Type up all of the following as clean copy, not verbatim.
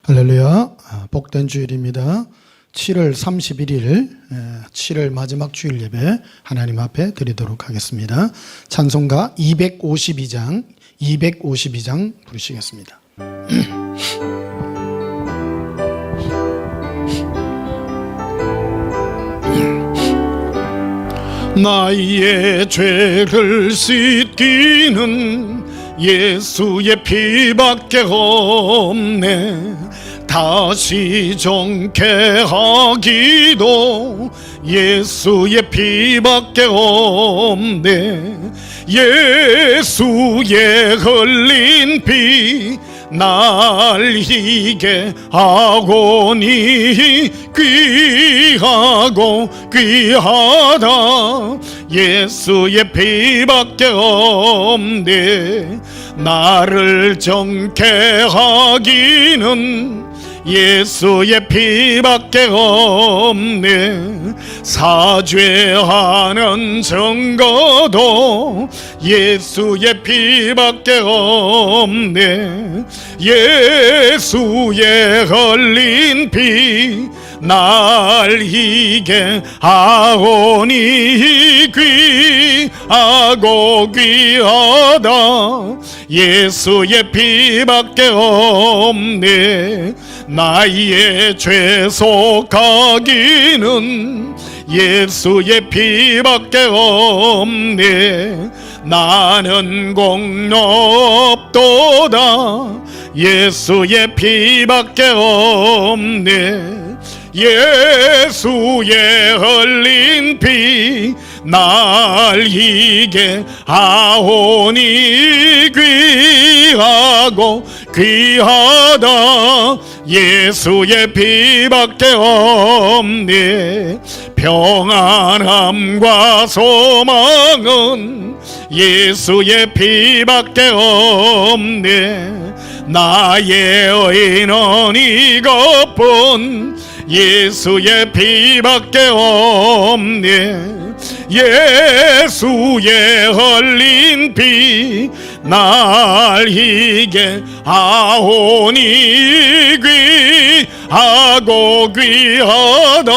할렐루야. 복된 주일입니다. 7월 31일 7월 마지막 주일 예배 하나님 앞에 드리도록 하겠습니다. 찬송가 252장 부르시겠습니다. 나의 죄를 씻기는 예수의 피밖에 없네. 다시 정케하기도 예수의 피밖에 없네. 예수의 흘린 피 날 희게 하고니 귀하고 귀하다. 예수의 피밖에 없네. 나를 정케 하기는 예수의 피밖에 없네. 사죄하는 증거도 예수의 피밖에 없네. 예수의 흘린 피 날 희게 하오니 귀하고 귀하다. 예수의 피밖에 없네. 나의 죄 속하기는 예수의 피밖에 없네. 나는 공로없도다. 예수의 피밖에 없네. 예수의 흘린 피 날 희게 하오니 귀하고 귀하다. 예수의 피밖에 없네. 평안함과 소망은 예수의 피밖에 없네. 나의 의는 이것뿐 예수의 피밖에 없네. 예수의 흘린 피 날 희게 하오니 귀하고 귀하다.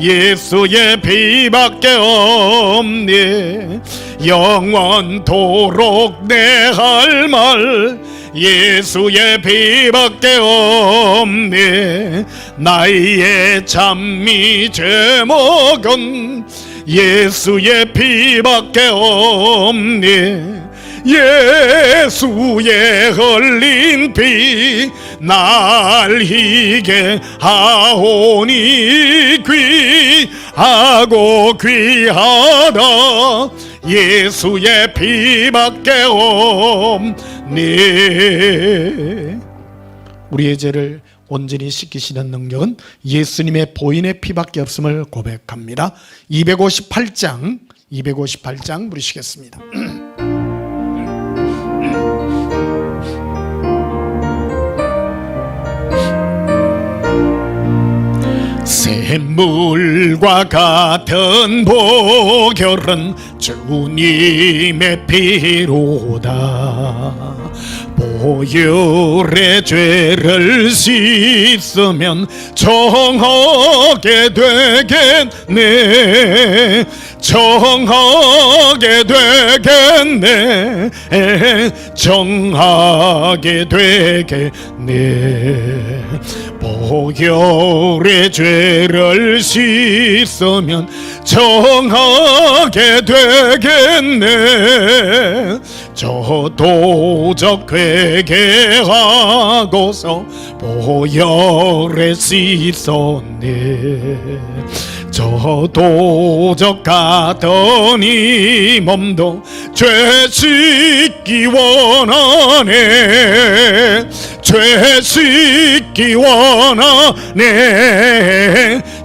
예수의 피밖에 없네. 영원토록 내 할 말 예수의 피밖에 없네. 나의 찬미 제목은 예수의 피밖에 없네. 예수의 흘린 피 날 희게 하오니 귀하고 귀하다. 예수의 피밖에 없네. 우리의 죄를 온전히 씻기시는 능력은 예수님의 보혈의 피밖에 없음을 고백합니다. 258장 부르시겠습니다. 샘물과 같은 보혈은 주님의 피로다. 보혈의 죄를 씻으면 정하게 되겠네. 정하게 되겠네. 정하게 되겠네. 보혈의 죄를 씻으면 정하게 되겠네. 저 도적 회개하고서 보혈에 씻었네. 저 도적 가더니 몸도 죄 씻기 원하네. 죄 씻기 원하네.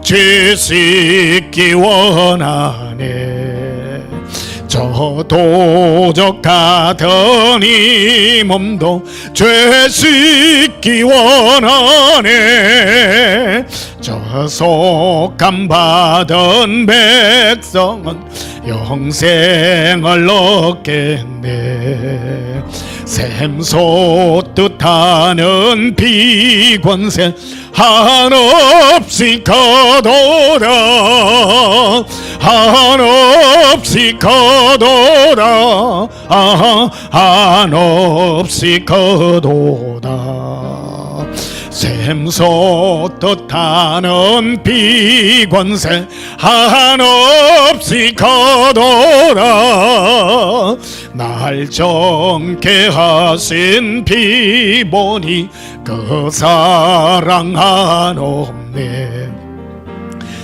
죄 씻기 원하네. 저 도적 가더니 몸도 죄 씻기 원하네. 저 속함 받은 백성은 영생을 얻겠네. 샘솟듯 하는 비권세 한없이 거도다. 한없이 거도다. 한없이 거도다. 샘솟듯 하는 비권세 한없이 거도다. 날 정케 하신 비보니 그 사랑 한없네.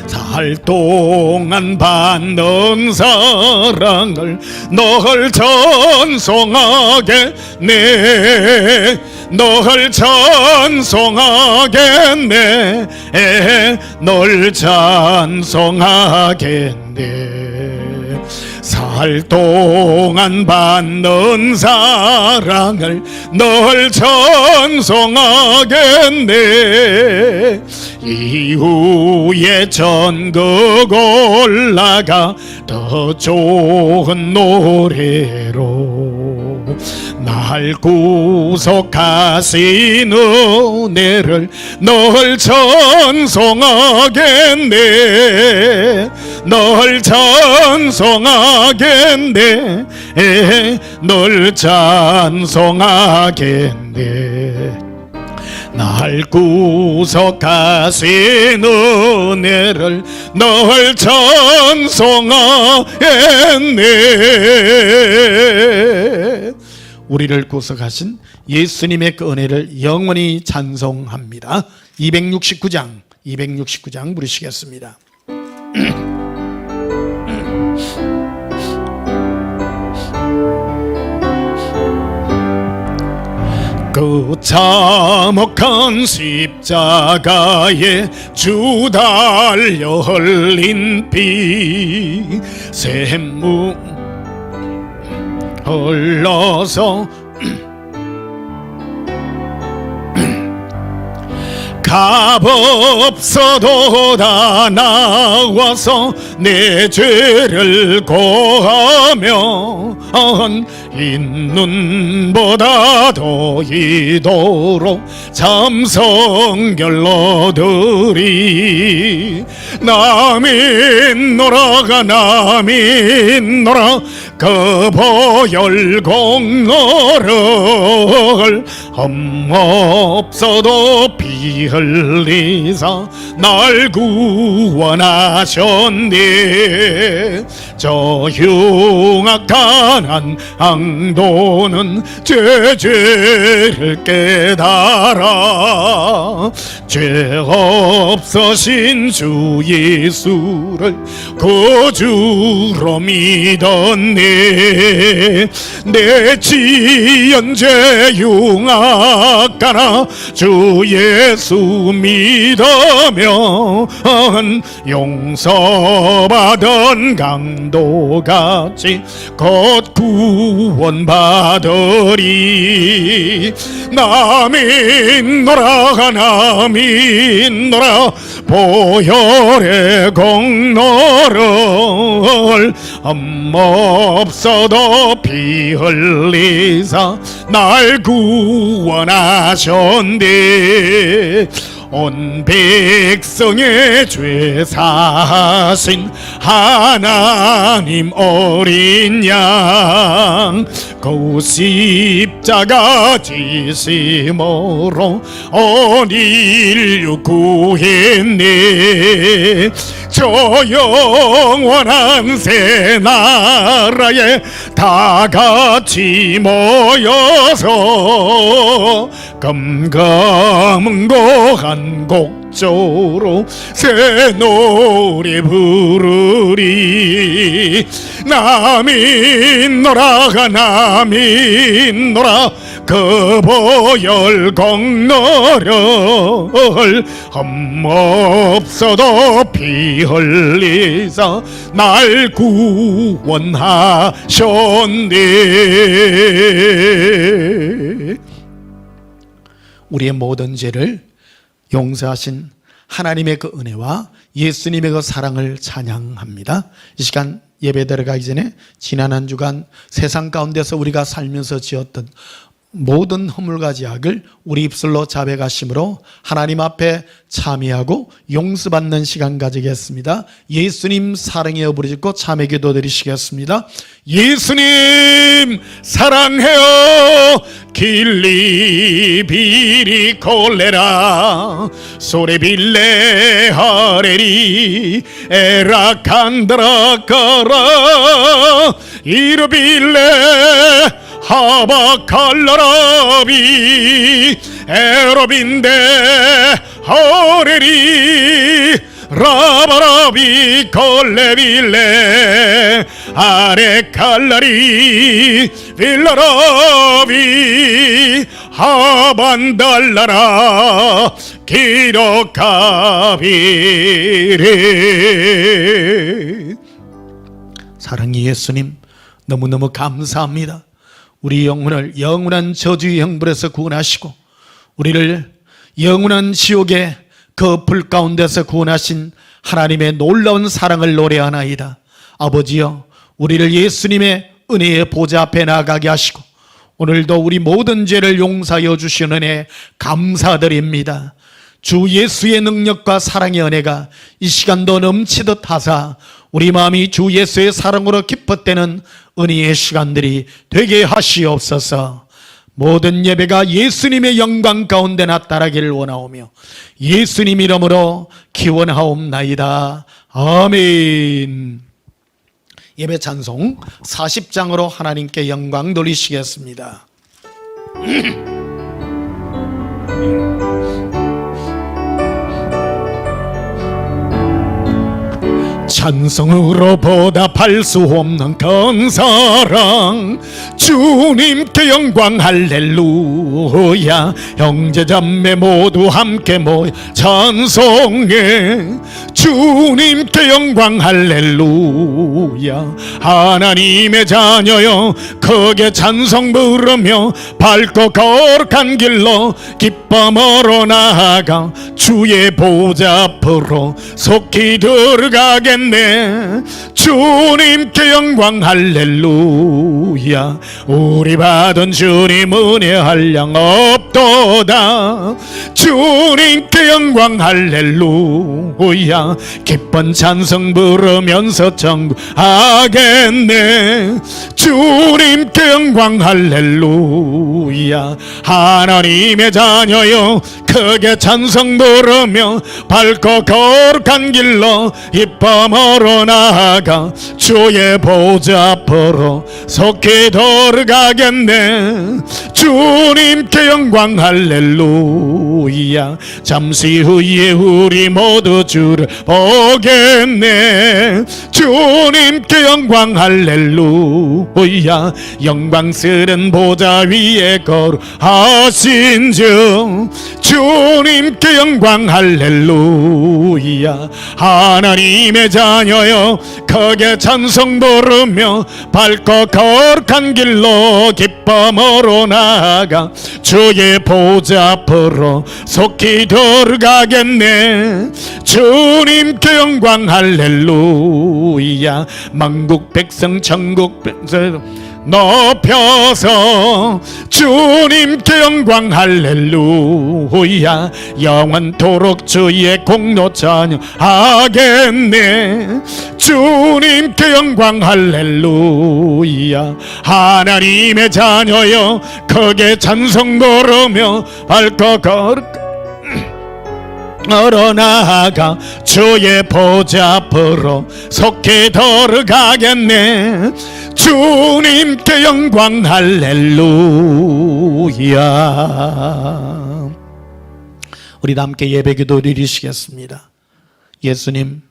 살 동안 받는 사랑을 널 전송하겠네. 널 찬송하겠네. 널 찬송하겠네. 살 동안 받는 사랑을 널 찬송하겠네. 이후에 전국 올라가 더 좋은 노래로 날 구속하신 은혜를 널 찬송하겠네. 널 찬송하겠네. 널 찬송하겠네. 날 구속하신 은혜를 널 찬송하겠네. 우리를 구속하신 예수님의 그 은혜를 영원히 찬송합니다. 269장 부르시겠습니다. 그 참혹한 십자가에 주 달려 흘린 피 샘물 흘러서 값없어도 다 나와서 내 죄를 고하며 이 눈보다 더 이도록 참성결 얻으리. 나 믿노라가 나 믿노라 그 보혈 공로를 험없어도 피 흘리사 날 구원하셨네. 저 흉악한 앙도는 죄를 깨달아 죄 없으신 주 예수를 구주로 믿었네. 내 지연죄 흉악하나 주 예수 믿으면 용서받은 강도같이 곧 구원받으리. 나 믿노라 나 믿노라 보혈의 공로를 험없어도 피 흘리사 날 구원하셨네. 온 백성의 죄 사신 하나님 어린 양 그 십자가 지심으로 온 인류 구했네. 저 영원한 새 나라에 다 같이 모여서 금강문고한 곡조로 새 노래 부르리. 나 믿노라 나 믿노라 그 보혈 공로를 험없어도 피 흘리사 날 구원하셨네. 우리의 모든 죄를 용서하신 하나님의 그 은혜와 예수님의 그 사랑을 찬양합니다. 이 시간 예배 들어가기 전에 지난 한 주간 세상 가운데서 우리가 살면서 지었던 모든 허물과 죄악을 우리 입술로 자백하심으로 하나님 앞에 참여하고 용서받는 시간 가지겠습니다. 예수님 사랑해요 부르짖고 참회 기도 드리시겠습니다. 예수님 사랑해요 길리 비리 콜레라 소레빌레 하레리 에라칸드라 까라 이르빌레 하바칼라라비 에로빈데 하레리 라바라비 콜레빌레 아레칼라리 빌라라비 하반달라라 기록하비리. 사랑의 예수님 너무너무 감사합니다. 우리 영혼을 영원한 저주의 형벌에서 구원하시고 우리를 영원한 지옥의 그 불 가운데서 구원하신 하나님의 놀라운 사랑을 노래하나이다. 아버지여 우리를 예수님의 은혜의 보좌 앞에 나가게 하시고 오늘도 우리 모든 죄를 용서하여 주시는 은혜 감사드립니다. 주 예수의 능력과 사랑의 은혜가 이 시간도 넘치듯 하사 우리 마음이 주 예수의 사랑으로 기뻐되는 은혜의 시간들이 되게 하시옵소서. 모든 예배가 예수님의 영광 가운데 나타나기를 원하오며 예수님 이름으로 기원하옵나이다. 아멘. 예배 찬송 40장으로 하나님께 영광 돌리시겠습니다. 찬송으로 보답할 수 없는 큰 사랑 주님께 영광 할렐루야. 형제자매 모두 함께 모여 찬송해 주님께 영광 할렐루야. 하나님의 자녀여 크게 찬송 부르며 밝고 거룩한 길로 기쁨으로 나아가 주의 보좌 앞으로 속히 들어가겠네. 주님께 영광 할렐루야. 우리 받은 주님 은혜 한량 없도다. 주님께 영광 할렐루야. 기쁜 찬송 부르면서 천국하겠네. 주님께 영광 할렐루야. 하나님의 자녀여 크게 찬송 부르며 밝고 거룩한 길로 기쁨으로 나아가 주의 보좌 앞으로 속히 들어가겠네. 주님께 영광 할렐루야. 잠시 후에 우리 모두 주를 보겠네. 주님께 영광 할렐루야. 영광스런 보좌 위에 거룩하신 주 주님께 영광 할렐루야. 하나님의 자녀여 크게 찬송 부르며 밝고 거룩한 길로 기쁨으로 나아가 주의 보좌 앞으로 속히 들어가겠네. 주님께 영광 할렐루야. 만국 백성 천국 백성 높여서 주님께 영광 할렐루야. 영원토록 주의 공로 찬양하겠네. 주님께 영광 할렐루야. 하나님의 자녀여 크게 찬송 부르며 밝고 거룩 나아가 주의 보좌 앞으로 속히 들어가겠네. 주님께 영광 할렐루야. 우리 함께 예배기도 드리시겠습니다. 예수님,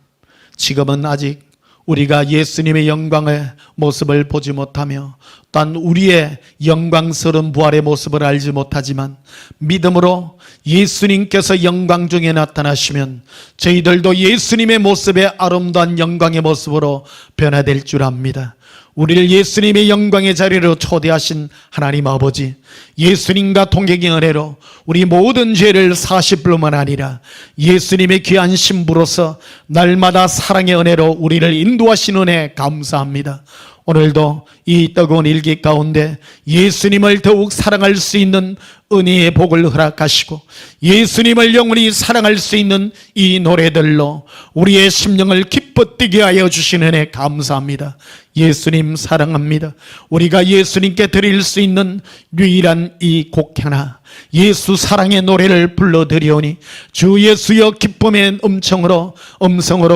지금은 아직 우리가 예수님의 영광의 모습을 보지 못하며 또한 우리의 영광스러운 부활의 모습을 알지 못하지만 믿음으로 예수님께서 영광 중에 나타나시면 저희들도 예수님의 모습의 아름다운 영광의 모습으로 변화될 줄 압니다. 우리를 예수님의 영광의 자리로 초대하신 하나님 아버지, 예수님과 동행의 은혜로 우리 모든 죄를 사실 뿐만 아니라 예수님의 귀한 신부로서 날마다 사랑의 은혜로 우리를 인도하신 은혜 감사합니다. 오늘도 이 뜨거운 일기 가운데 예수님을 더욱 사랑할 수 있는 은혜의 복을 허락하시고 예수님을 영원히 사랑할 수 있는 이 노래들로 우리의 심령을 기뻐 뛰게 하여 주신 은혜 감사합니다. 예수님 사랑합니다. 우리가 예수님께 드릴 수 있는 유일한 이 곡 하나, 예수 사랑의 노래를 불러드리오니 주 예수여 기쁨의 음성으로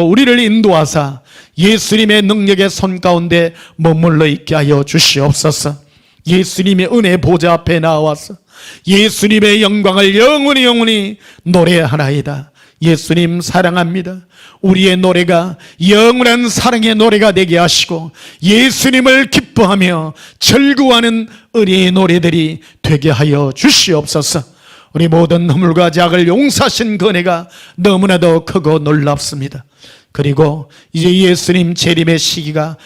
우리를 인도하사 예수님의 능력의 손 가운데 머물러 있게 하여 주시옵소서. 예수님의 은혜 보좌 앞에 나와서 예수님의 영광을 영원히 노래하나이다. 예수님 사랑합니다. 우리의 노래가 영원한 사랑의 노래가 되게 하시고 예수님을 기뻐하며 즐거워하는 은혜의 노래들이 되게 하여 주시옵소서. 우리 모든 허물과 죄악을 용서하신 그 은혜가 너무나도 크고 놀랍습니다. 그리고 이제 예수님 재림의 시기가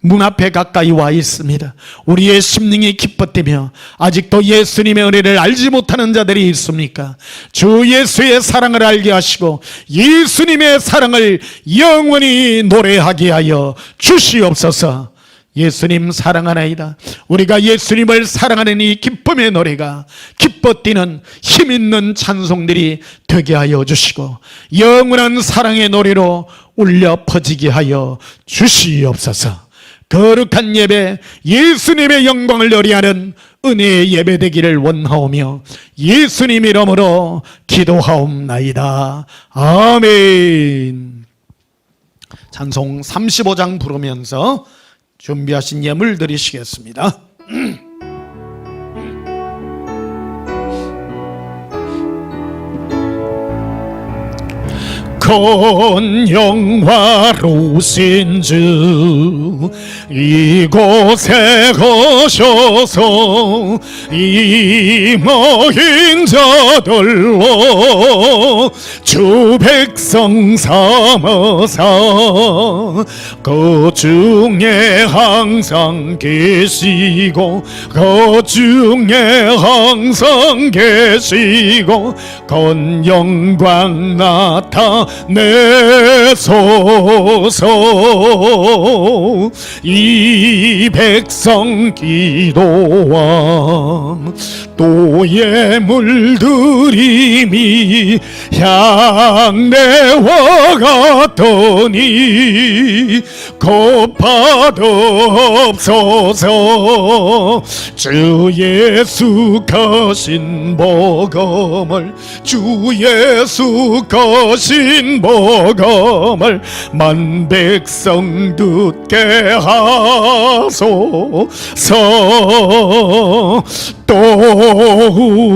문 앞에 가까이 와 있습니다. 우리의 심령이 기뻐뛰며 아직도 예수님의 은혜를 알지 못하는 자들이 있습니까? 주 예수의 사랑을 알게 하시고 예수님의 사랑을 영원히 노래하게 하여 주시옵소서. 예수님 사랑하나이다. 우리가 예수님을 사랑하는 이 기쁨의 노래가 기뻐뛰는 힘있는 찬송들이 되게 하여 주시고 영원한 사랑의 노래로 울려 퍼지게 하여 주시옵소서. 거룩한 예배, 예수님의 영광을 노래하는 은혜의 예배 되기를 원하오며 예수님 이름으로 기도하옵나이다. 아멘. 찬송 35장 부르면서 준비하신 예물 드리시겠습니다. 큰 영화로우신 주 이곳에 거셔서 이모인 자들로 주 백성 삼으사 그 중에 항상 계시고 그 중에 항상 계시고 건 영광 나타내소서. 이 백성 기도와 또 예물드림이 향내와 같더니 곱하옵소서. 주 예수 거신 복음을 주 예수 거신 복음을 만 백성 듣게 하소서. 또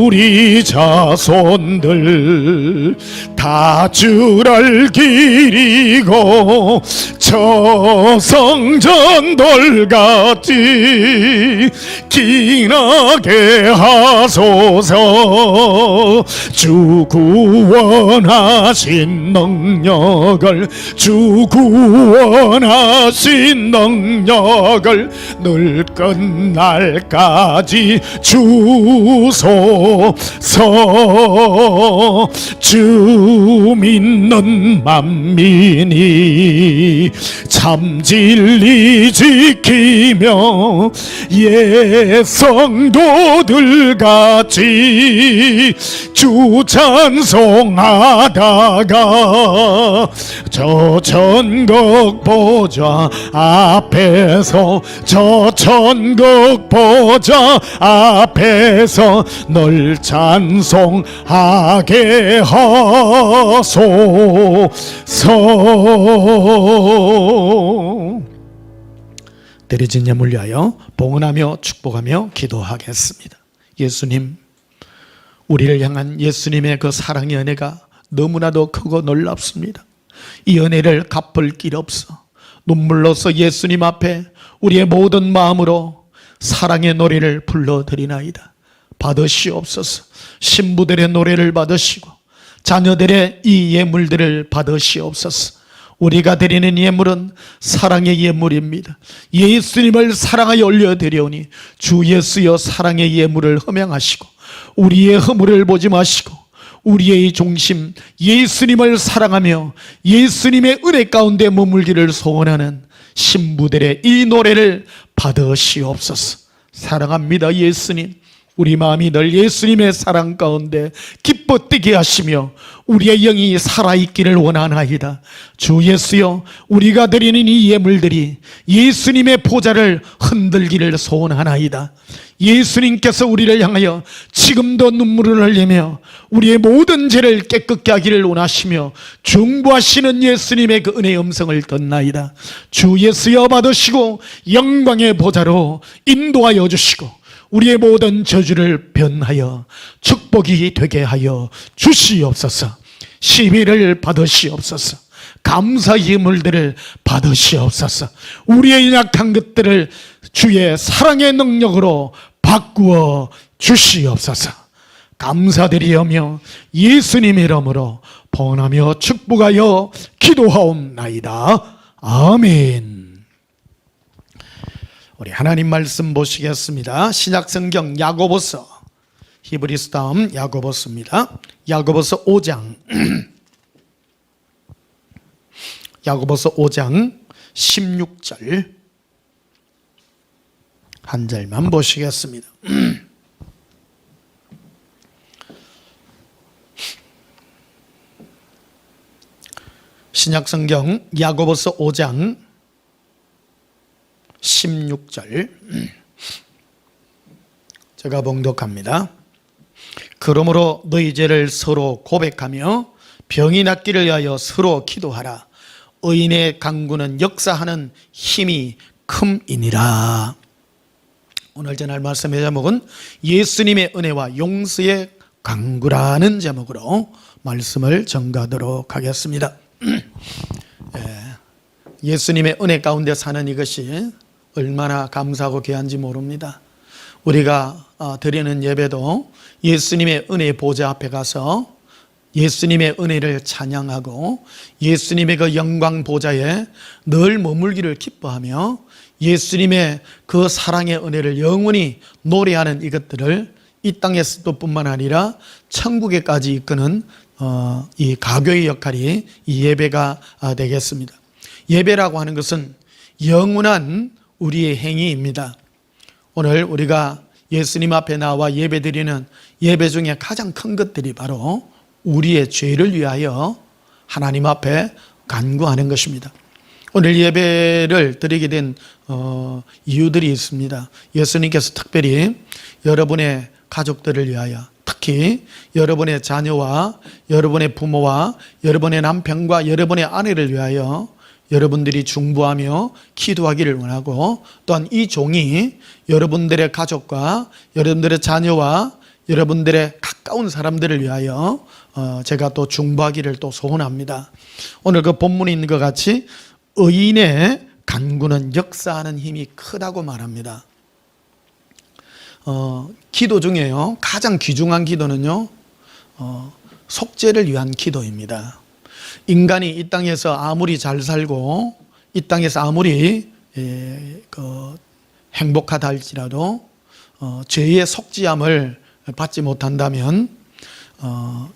우리 자손들 다 주를 기리고 저 성전돌같이 기나게 하소서. 주 구원하신 능력을 주 구원하신 능력을 늘 끝날까지 주소서. 주 믿는 만민이 참 진리 지키며 예성도들 같이 주 찬송하다가 저 천국 보좌 앞에서 저 천국 보좌 앞에서 널 찬송하게 하소서. 드려진 예물 위하여 봉헌하며 축복하며 기도하겠습니다. 예수님, 우리를 향한 예수님의 그 사랑의 은혜가 너무나도 크고 놀랍습니다. 이 은혜를 갚을 길 없어 눈물로서 예수님 앞에 우리의 모든 마음으로 사랑의 노래를 불러드리나이다. 받으시옵소서. 신부들의 노래를 받으시고 자녀들의 이 예물들을 받으시옵소서. 우리가 드리는 예물은 사랑의 예물입니다. 예수님을 사랑하여 올려드려오니 주 예수여 사랑의 예물을 허명하시고 우리의 허물을 보지 마시고 우리의 중심 예수님을 사랑하며 예수님의 은혜 가운데 머물기를 소원하는 신부들의 이 노래를 받으시옵소서. 사랑합니다 예수님. 우리 마음이 늘 예수님의 사랑 가운데 기뻐 뛰게 하시며 우리의 영이 살아있기를 원하나이다. 주 예수여, 우리가 드리는 이 예물들이 예수님의 보좌를 흔들기를 소원하나이다. 예수님께서 우리를 향하여 지금도 눈물을 흘리며 우리의 모든 죄를 깨끗게 하기를 원하시며 중보하시는 예수님의 그 은혜의 음성을 듣나이다. 주 예수여, 받으시고 영광의 보좌로 인도하여 주시고 우리의 모든 저주를 변하여 축복이 되게 하여 주시옵소서. 시비를 받으시옵소서. 감사 예물들을 받으시옵소서. 우리의 약한 것들을 주의 사랑의 능력으로 바꾸어 주시옵소서. 감사드리오며 예수님 이름으로 번하며 축복하여 기도하옵나이다. 아멘. 우리 하나님 말씀 보시겠습니다. 신약성경 야고보서, 히브리서 다음 야고보서입니다. 야고보서 5장 야고보서 5장 16절 한 절만 보시겠습니다. 신약성경 야고보서 5장 16절 제가 봉독합니다. 그러므로 너희 죄를 서로 고백하며 병이 낫기를 위하여 서로 기도하라. 의인의 간구는 역사하는 힘이 큼이니라. 오늘 전할 말씀의 제목은 예수님의 은혜와 용서의 간구라는 제목으로 말씀을 전가하도록 하겠습니다. 예수님의 은혜 가운데 사는 이것이 얼마나 감사하고 귀한지 모릅니다. 우리가 드리는 예배도 예수님의 은혜의 보좌 앞에 가서 예수님의 은혜를 찬양하고 예수님의 그 영광 보좌에 늘 머물기를 기뻐하며 예수님의 그 사랑의 은혜를 영원히 노래하는 이것들을 이 땅에서도 뿐만 아니라 천국에까지 이끄는 이 가교의 역할이 이 예배가 되겠습니다. 예배라고 하는 것은 영원한 우리의 행위입니다. 오늘 우리가 예수님 앞에 나와 예배드리는 예배 중에 가장 큰 것들이 바로 우리의 죄를 위하여 하나님 앞에 간구하는 것입니다. 오늘 예배를 드리게 된 이유들이 있습니다. 예수님께서 특별히 여러분의 가족들을 위하여, 특히 여러분의 자녀와 여러분의 부모와 여러분의 남편과 여러분의 아내를 위하여 여러분들이 중보하며 기도하기를 원하고, 또한 이 종이 여러분들의 가족과 여러분들의 자녀와 여러분들의 가까운 사람들을 위하여 제가 또 중보하기를 또 소원합니다. 오늘 그 본문에 있는 것 같이 의인의 간구는 역사하는 힘이 크다고 말합니다. 기도 중에요, 가장 귀중한 기도는요, 속죄를 위한 기도입니다. 인간이 이 땅에서 아무리 잘 살고 이 땅에서 아무리 행복하다 할지라도 죄의 속죄함을 받지 못한다면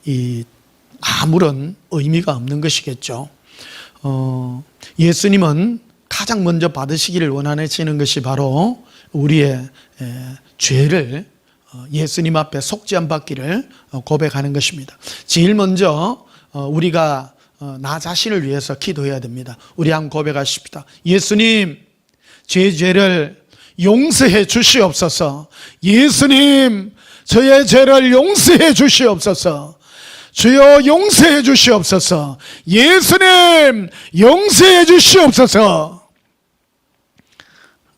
이 아무런 의미가 없는 것이겠죠. 예수님은 가장 먼저 받으시기를 원하시는 것이 바로 우리의 죄를 예수님 앞에 속죄함 받기를 고백하는 것입니다. 제일 먼저 우리가 나 자신을 위해서 기도해야 됩니다. 우리 한번 고백하십시다. 예수님, 제 죄를 용서해 주시옵소서. 예수님, 저의 죄를 용서해 주시옵소서. 주여, 용서해 주시옵소서. 예수님, 용서해 주시옵소서.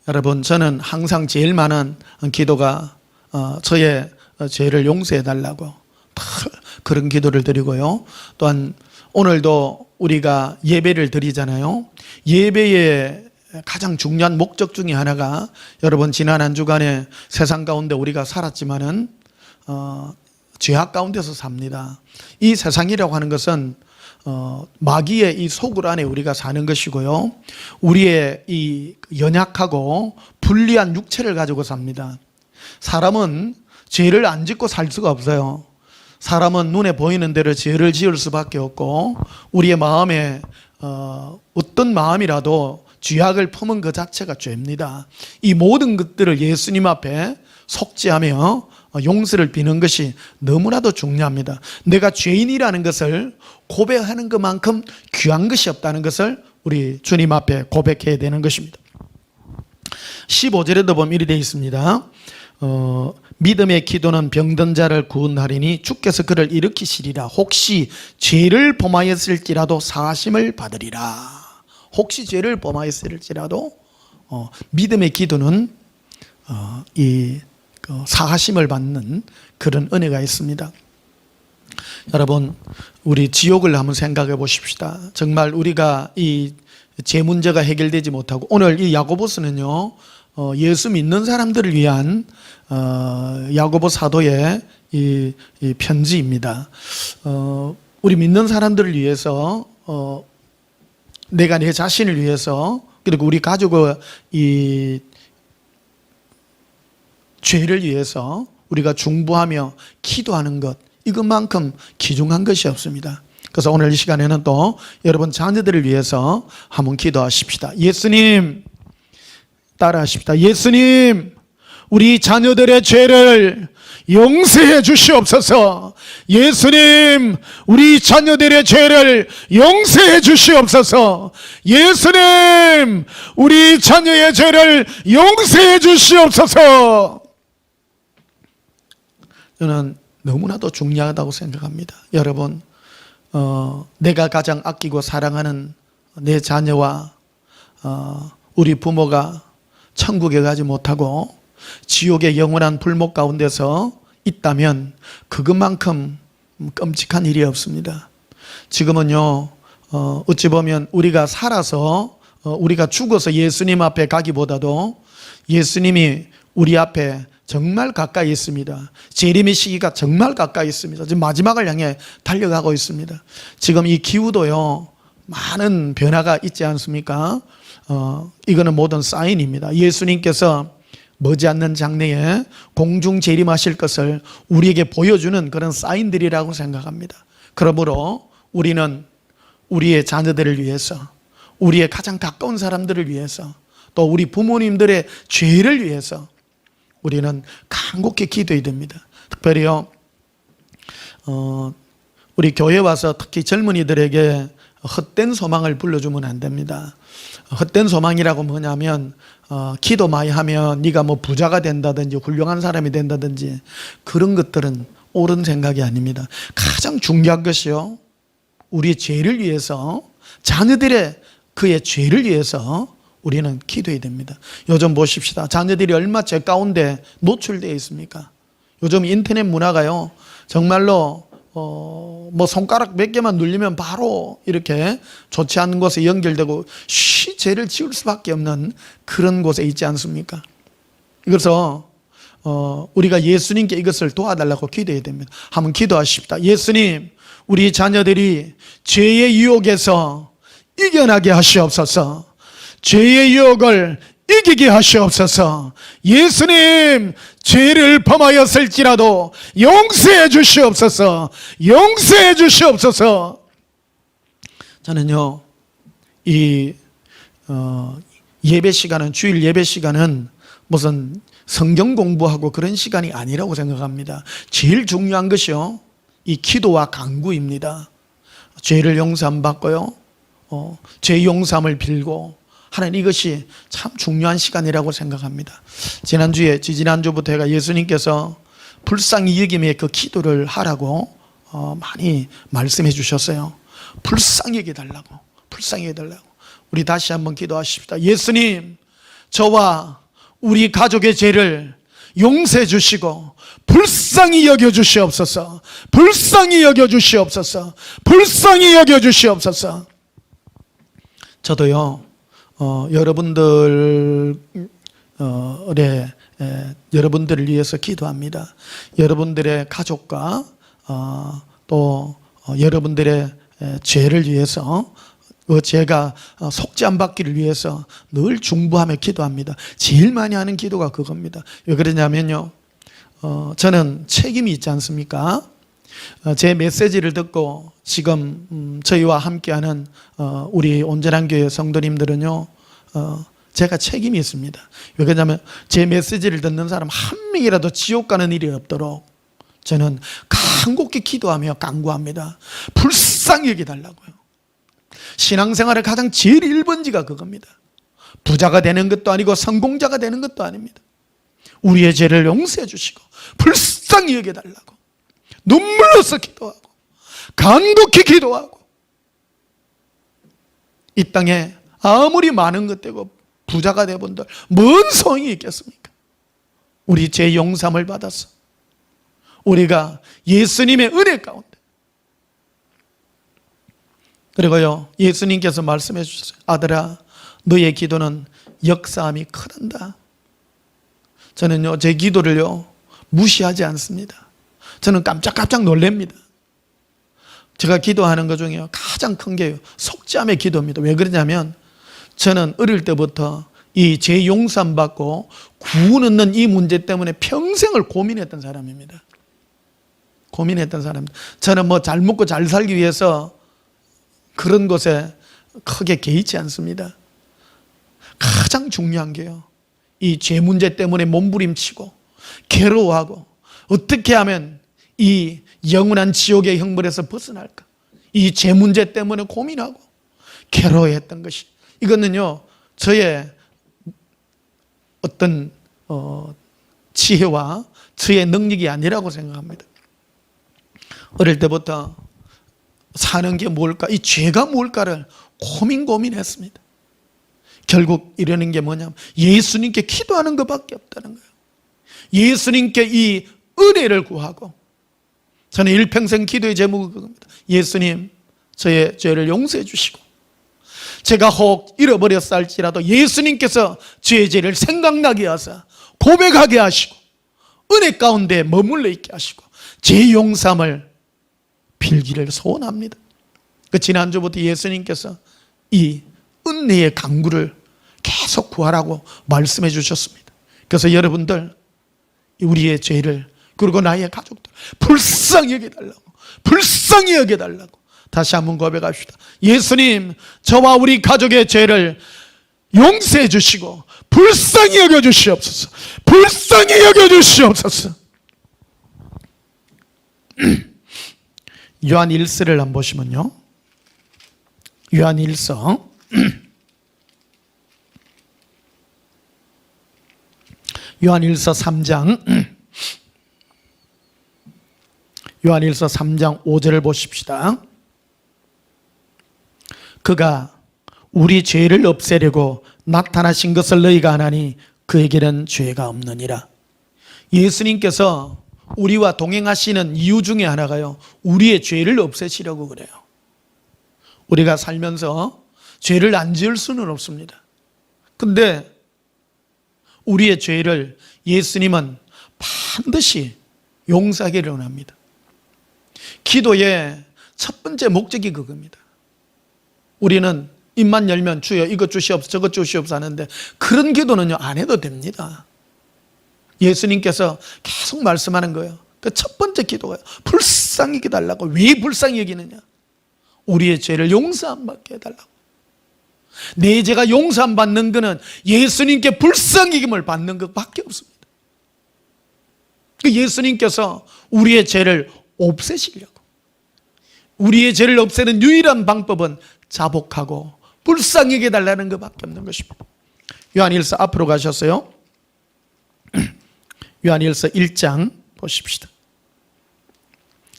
여러분, 저는 항상 제일 많은 기도가 저의 죄를 용서해 달라고 그런 기도를 드리고요. 또한 오늘도 우리가 예배를 드리잖아요. 예배에 가장 중요한 목적 중에 하나가 여러분 지난 한 주간에 세상 가운데 우리가 살았지만은 죄악 가운데서 삽니다. 이 세상이라고 하는 것은 마귀의 이 속을 안에 우리가 사는 것이고요. 우리의 이 연약하고 불리한 육체를 가지고 삽니다. 사람은 죄를 안 짓고 살 수가 없어요. 사람은 눈에 보이는 대로 죄를 지을 수밖에 없고 우리의 마음에 어떤 마음이라도 죄악을 품은 그 자체가 죄입니다. 이 모든 것들을 예수님 앞에 속죄하며 용서를 비는 것이 너무나도 중요합니다. 내가 죄인이라는 것을 고백하는 것만큼 귀한 것이 없다는 것을 우리 주님 앞에 고백해야 되는 것입니다. 15절에도 보면 이렇게 되어 있습니다. 믿음의 기도는 병든 자를 구원하리니 주께서 그를 일으키시리라. 혹시 죄를 범하였을지라도 사하심을 받으리라. 혹시 죄를 범하였을지라도 믿음의 기도는 이 사하심을 받는 그런 은혜가 있습니다. 여러분, 우리 지옥을 한번 생각해 보십시다. 정말 우리가 이 죄 문제가 해결되지 못하고 오늘 이 야고보서는요 예수 믿는 사람들을 위한 야고보 사도의 이 편지입니다. 우리 믿는 사람들을 위해서 내가 내 자신을 위해서 그리고 우리 가족의 이 죄를 위해서 우리가 중보하며 기도하는 것, 이것만큼 귀중한 것이 없습니다. 그래서 오늘 이 시간에는 또 여러분 자녀들을 위해서 한번 기도하십시다. 예수님, 따라하십시다. 예수님, 우리 자녀들의 죄를 용서해 주시옵소서. 예수님, 우리 자녀들의 죄를 용서해 주시옵소서. 예수님, 우리 자녀의 죄를 용서해 주시옵소서. 저는 너무나도 중요하다고 생각합니다. 여러분, 내가 가장 아끼고 사랑하는 내 자녀와 우리 부모가 천국에 가지 못하고 지옥의 영원한 불목 가운데서 있다면 그것만큼 끔찍한 일이 없습니다. 지금은요 어찌 보면 우리가 살아서 우리가 죽어서 예수님 앞에 가기보다도 예수님이 우리 앞에 정말 가까이 있습니다. 재림의 시기가 정말 가까이 있습니다. 지금 마지막을 향해 달려가고 있습니다. 지금 이 기후도요 많은 변화가 있지 않습니까? 이거는 모든 사인입니다. 예수님께서 머지않는 장래에 공중 재림하실 것을 우리에게 보여주는 그런 사인들이라고 생각합니다. 그러므로 우리는 우리의 자녀들을 위해서, 우리의 가장 가까운 사람들을 위해서, 또 우리 부모님들의 죄를 위해서 우리는 간곡히 기도해야 됩니다. 특별히요 우리 교회 와서 특히 젊은이들에게 헛된 소망을 불러주면 안 됩니다. 헛된 소망이라고 뭐냐면 기도 많이 하면 네가 뭐 부자가 된다든지 훌륭한 사람이 된다든지 그런 것들은 옳은 생각이 아닙니다. 가장 중요한 것이요 우리의 죄를 위해서, 자녀들의 그의 죄를 위해서 우리는 기도해야 됩니다. 요즘 보십시다. 자녀들이 얼마 죄 가운데 노출되어 있습니까? 요즘 인터넷 문화가요 정말로 뭐 손가락 몇 개만 눌리면 바로 이렇게 좋지 않은 곳에 연결되고 죄를 지을 수밖에 없는 그런 곳에 있지 않습니까? 그래서 우리가 예수님께 이것을 도와달라고 기도해야 됩니다. 한번 기도하십시다. 예수님, 우리 자녀들이 죄의 유혹에서 이겨나게 하시옵소서. 죄의 유혹을 이기게 하시옵소서. 예수님, 죄를 범하였을지라도 용서해 주시옵소서. 용서해 주시옵소서. 저는요 이 예배 시간은, 주일 예배 시간은 무슨 성경 공부하고 그런 시간이 아니라고 생각합니다. 제일 중요한 것이요 이 기도와 간구입니다. 죄를 용서함 받고요 죄 용서함을 빌고 하나님, 이것이 참 중요한 시간이라고 생각합니다. 지난주부터 제가 예수님께서 불쌍히 여김의 그 기도를 하라고 많이 말씀해 주셨어요. 불쌍히 여겨달라고, 불쌍히 여겨달라고. 우리 다시 한번 기도하십시다. 예수님, 저와 우리 가족의 죄를 용서해 주시고 불쌍히 여겨 주시옵소서. 불쌍히 여겨 주시옵소서. 불쌍히 여겨 주시옵소서. 저도요 여러분들을 위해서 기도합니다. 여러분들의 가족과 또 여러분들의 죄를 위해서 죄가 속죄 안 받기를 위해서 늘 중보하며 기도합니다. 제일 많이 하는 기도가 그겁니다. 왜 그러냐면요, 저는 책임이 있지 않습니까? 제 메시지를 듣고 지금 저희와 함께하는 우리 온전한 교회 성도님들은요, 제가 책임이 있습니다. 왜 그러냐면 제 메시지를 듣는 사람 한 명이라도 지옥 가는 일이 없도록 저는 간곡히 기도하며 간구합니다. 불쌍히 여겨달라고요. 신앙생활의 가장 제일 1번지가 그겁니다. 부자가 되는 것도 아니고 성공자가 되는 것도 아닙니다. 우리의 죄를 용서해 주시고 불쌍히 여겨달라고 눈물로서 기도하고 간곡히 기도하고, 이 땅에 아무리 많은 것 되고 부자가 되본들 뭔 소용이 있겠습니까? 우리 죄 용서함을 받아서 우리가 예수님의 은혜 가운데, 그리고요, 예수님께서 말씀해 주셨어요. 아들아, 너의 기도는 역사함이 크단다. 저는요, 제 기도를요 무시하지 않습니다. 저는 깜짝깜짝 놀랍니다. 제가 기도하는 것 중에 가장 큰 게 속죄함의 기도입니다. 왜 그러냐면 저는 어릴 때부터 이 죄 용서함 받고 구원 얻는 이 문제 때문에 평생을 고민했던 사람입니다. 고민했던 사람입니다. 저는 뭐 잘 먹고 잘 살기 위해서 그런 것에 크게 개의치 않습니다. 가장 중요한 게요, 이 죄 문제 때문에 몸부림치고 괴로워하고 어떻게 하면 이 영원한 지옥의 형벌에서 벗어날까, 이 죄 문제 때문에 고민하고 괴로워했던 것이, 이거는요 저의 어떤 지혜와 저의 능력이 아니라고 생각합니다. 어릴 때부터 사는 게 뭘까, 이 죄가 뭘까를 고민했습니다. 결국 이러는 게 뭐냐면 예수님께 기도하는 것밖에 없다는 거예요. 예수님께 이 은혜를 구하고, 저는 일평생 기도의 제목은 그겁니다. 예수님, 저의 죄를 용서해 주시고, 제가 혹 잃어버렸어 할지라도 예수님께서 저의 죄를 생각나게 하사 고백하게 하시고 은혜 가운데 머물러 있게 하시고 죄 용서함을 빌기를 소원합니다. 그 지난주부터 예수님께서 이 은혜의 강구를 계속 구하라고 말씀해 주셨습니다. 그래서 여러분들, 우리의 죄를, 그리고 나의 가족들 불쌍히 여겨달라고, 불쌍히 여겨달라고 다시 한번 고백합시다. 예수님, 저와 우리 가족의 죄를 용서해 주시고 불쌍히 여겨 주시옵소서. 불쌍히 여겨 주시옵소서. 요한 1서를 한번 보시면요, 요한 1서 요한 1서 3장 요한 1서 3장 5절을 보십시다. 그가 우리 죄를 없애려고 나타나신 것을 너희가 아나니 그에게는 죄가 없느니라. 예수님께서 우리와 동행하시는 이유 중에 하나가요, 우리의 죄를 없애시려고 그래요. 우리가 살면서 죄를 안 지을 수는 없습니다. 근데 우리의 죄를 예수님은 반드시 용서하기를 원합니다. 기도의 첫 번째 목적이 그겁니다. 우리는 입만 열면 주여 이것 주시옵소서 저것 주시옵소서 하는데 그런 기도는요 안 해도 됩니다. 예수님께서 계속 말씀하는 거예요. 그 첫 번째 기도가 불쌍히 여겨달라고. 왜 불쌍히 여기느냐? 우리의 죄를 용서 안 받게 해달라고. 내 죄가 용서 안 받는 것은 예수님께 불쌍히 여김을 받는 것밖에 없습니다. 예수님께서 우리의 죄를 없애시려고, 우리의 죄를 없애는 유일한 방법은 자복하고 불쌍히 여겨달라는 것밖에 없는 것입니다. 요한일서 앞으로 가셨어요. 요한일서 1장 보십시다.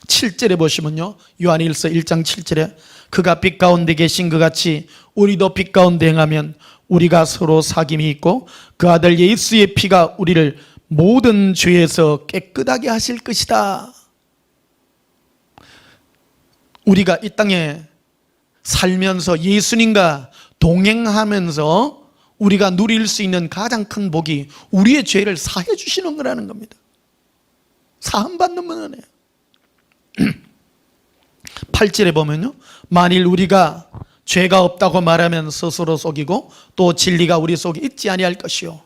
7절에 보시면요, 요한일서 1장 7절에 그가 빛 가운데 계신 것 같이 우리도 빛 가운데 행하면 우리가 서로 사귐이 있고 그 아들 예수의 피가 우리를 모든 죄에서 깨끗하게 하실 것이다. 우리가 이 땅에 살면서 예수님과 동행하면서 우리가 누릴 수 있는 가장 큰 복이 우리의 죄를 사해 주시는 거라는 겁니다. 사함받는 은혜예요. 8절에 보면요, 만일 우리가 죄가 없다고 말하면 스스로 속이고 또 진리가 우리 속에 있지 아니할 것이요,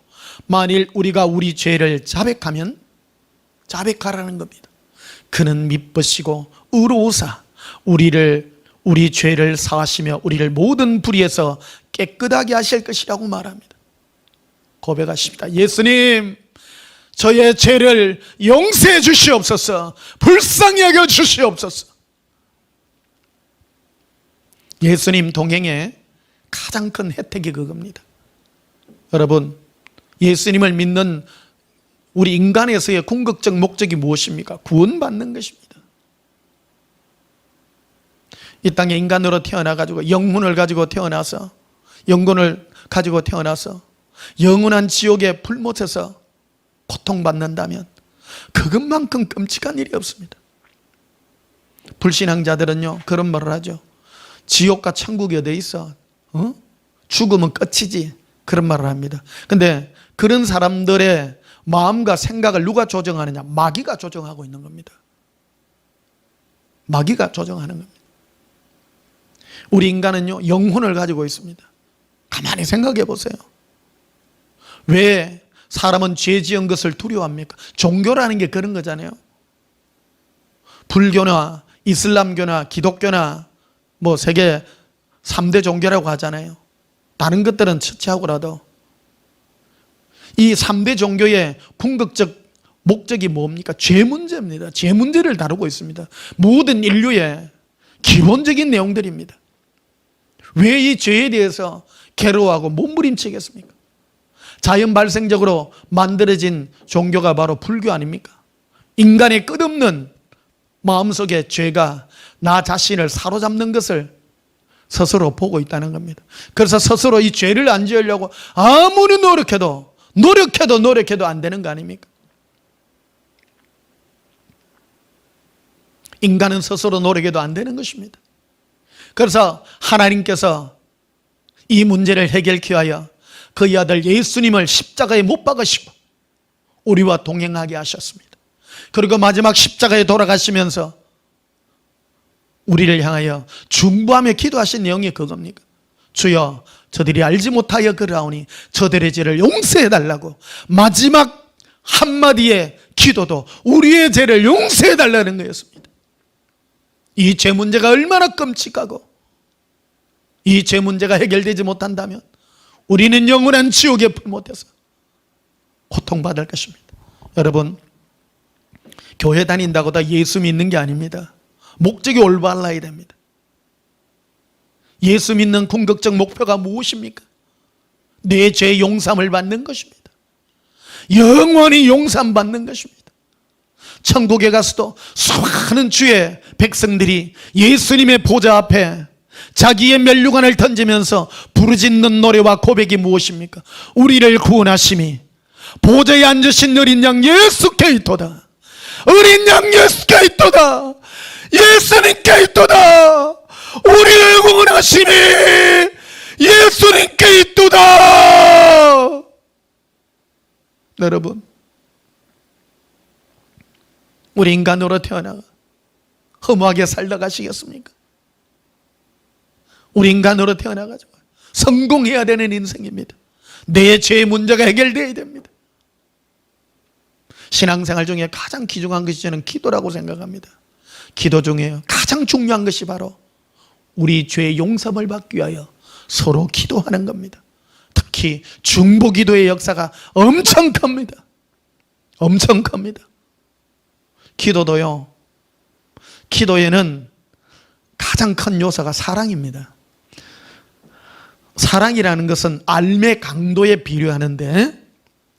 만일 우리가 우리 죄를 자백하면, 자백하라는 겁니다. 그는 미쁘시고 의로우사 우리 죄를 사하시며 우리를 모든 불의에서 깨끗하게 하실 것이라고 말합니다. 고백하십니다. 예수님, 저의 죄를 용서해 주시옵소서. 불쌍히 여겨 주시옵소서. 예수님 동행의 가장 큰 혜택이 그겁니다. 여러분, 예수님을 믿는 우리 인간에서의 궁극적 목적이 무엇입니까? 구원받는 것입니다. 이 땅에 인간으로 태어나가지고 영혼을 가지고 태어나서, 영혼을 가지고 태어나서 영원한 지옥의 불못에서 고통받는다면 그것만큼 끔찍한 일이 없습니다. 불신앙자들은요, 그런 말을 하죠. 지옥과 천국이 어디 있어? 죽으면 끝이지. 그런 말을 합니다. 근데 그런 사람들의 마음과 생각을 누가 조정하느냐? 마귀가 조정하고 있는 겁니다. 마귀가 조정하는 겁니다. 우리 인간은요, 영혼을 가지고 있습니다. 가만히 생각해 보세요. 왜 사람은 죄 지은 것을 두려워합니까? 종교라는 게 그런 거잖아요. 불교나 이슬람교나 기독교나 뭐 세계 3대 종교라고 하잖아요. 다른 것들은 처치하고라도 이 3대 종교의 궁극적 목적이 뭡니까? 죄 문제입니다. 죄 문제를 다루고 있습니다. 모든 인류의 기본적인 내용들입니다. 왜 이 죄에 대해서 괴로워하고 몸부림치겠습니까? 자연 발생적으로 만들어진 종교가 바로 불교 아닙니까? 인간의 끝없는 마음속에 죄가 나 자신을 사로잡는 것을 스스로 보고 있다는 겁니다. 그래서 스스로 이 죄를 안 지으려고 아무리 노력해도 안 되는 거 아닙니까? 인간은 스스로 노력해도 안 되는 것입니다. 그래서 하나님께서 이 문제를 해결케 하여 그의 아들 예수님을 십자가에 못 박으시고 우리와 동행하게 하셨습니다. 그리고 마지막 십자가에 돌아가시면서 우리를 향하여 중보하며 기도하신 내용이 그겁니까? 주여, 저들이 알지 못하여 그러하오니 저들의 죄를 용서해 달라고. 마지막 한마디의 기도도 우리의 죄를 용서해 달라는 거였습니다. 이 죄 문제가 얼마나 끔찍하고 이 죄 문제가 해결되지 못한다면 우리는 영원한 지옥의 불못에서 고통받을 것입니다. 여러분, 교회 다닌다고 다 예수 믿는 게 아닙니다. 목적이 올바라야 됩니다. 예수 믿는 궁극적 목표가 무엇입니까? 내 죄 용서함을 받는 것입니다. 영원히 용서받는 것입니다. 천국에 가서도 수많은 주의 백성들이 예수님의 보좌 앞에 자기의 면류관을 던지면서 부르짖는 노래와 고백이 무엇입니까? 우리를 구원하심이 보좌에 앉으신 어린 양 예수께 있도다. 어린 양 예수께 있도다. 예수님께 있도다. 우리를 구원하심이 예수님께 있도다. 여러분, 우리 인간으로 태어나 허무하게 살다 가시겠습니까? 우리 인간으로 태어나가지고 성공해야 되는 인생입니다. 내 죄의 문제가 해결되어야 됩니다. 신앙생활 중에 가장 귀중한 것이 저는 기도라고 생각합니다. 기도 중에 가장 중요한 것이 바로 우리 죄의 용서를 받기 위하여 서로 기도하는 겁니다. 특히 중보기도의 역사가 엄청 큽니다. 엄청 큽니다. 기도도요, 기도에는 가장 큰 요소가 사랑입니다. 사랑이라는 것은 알매 강도에 비례하는데,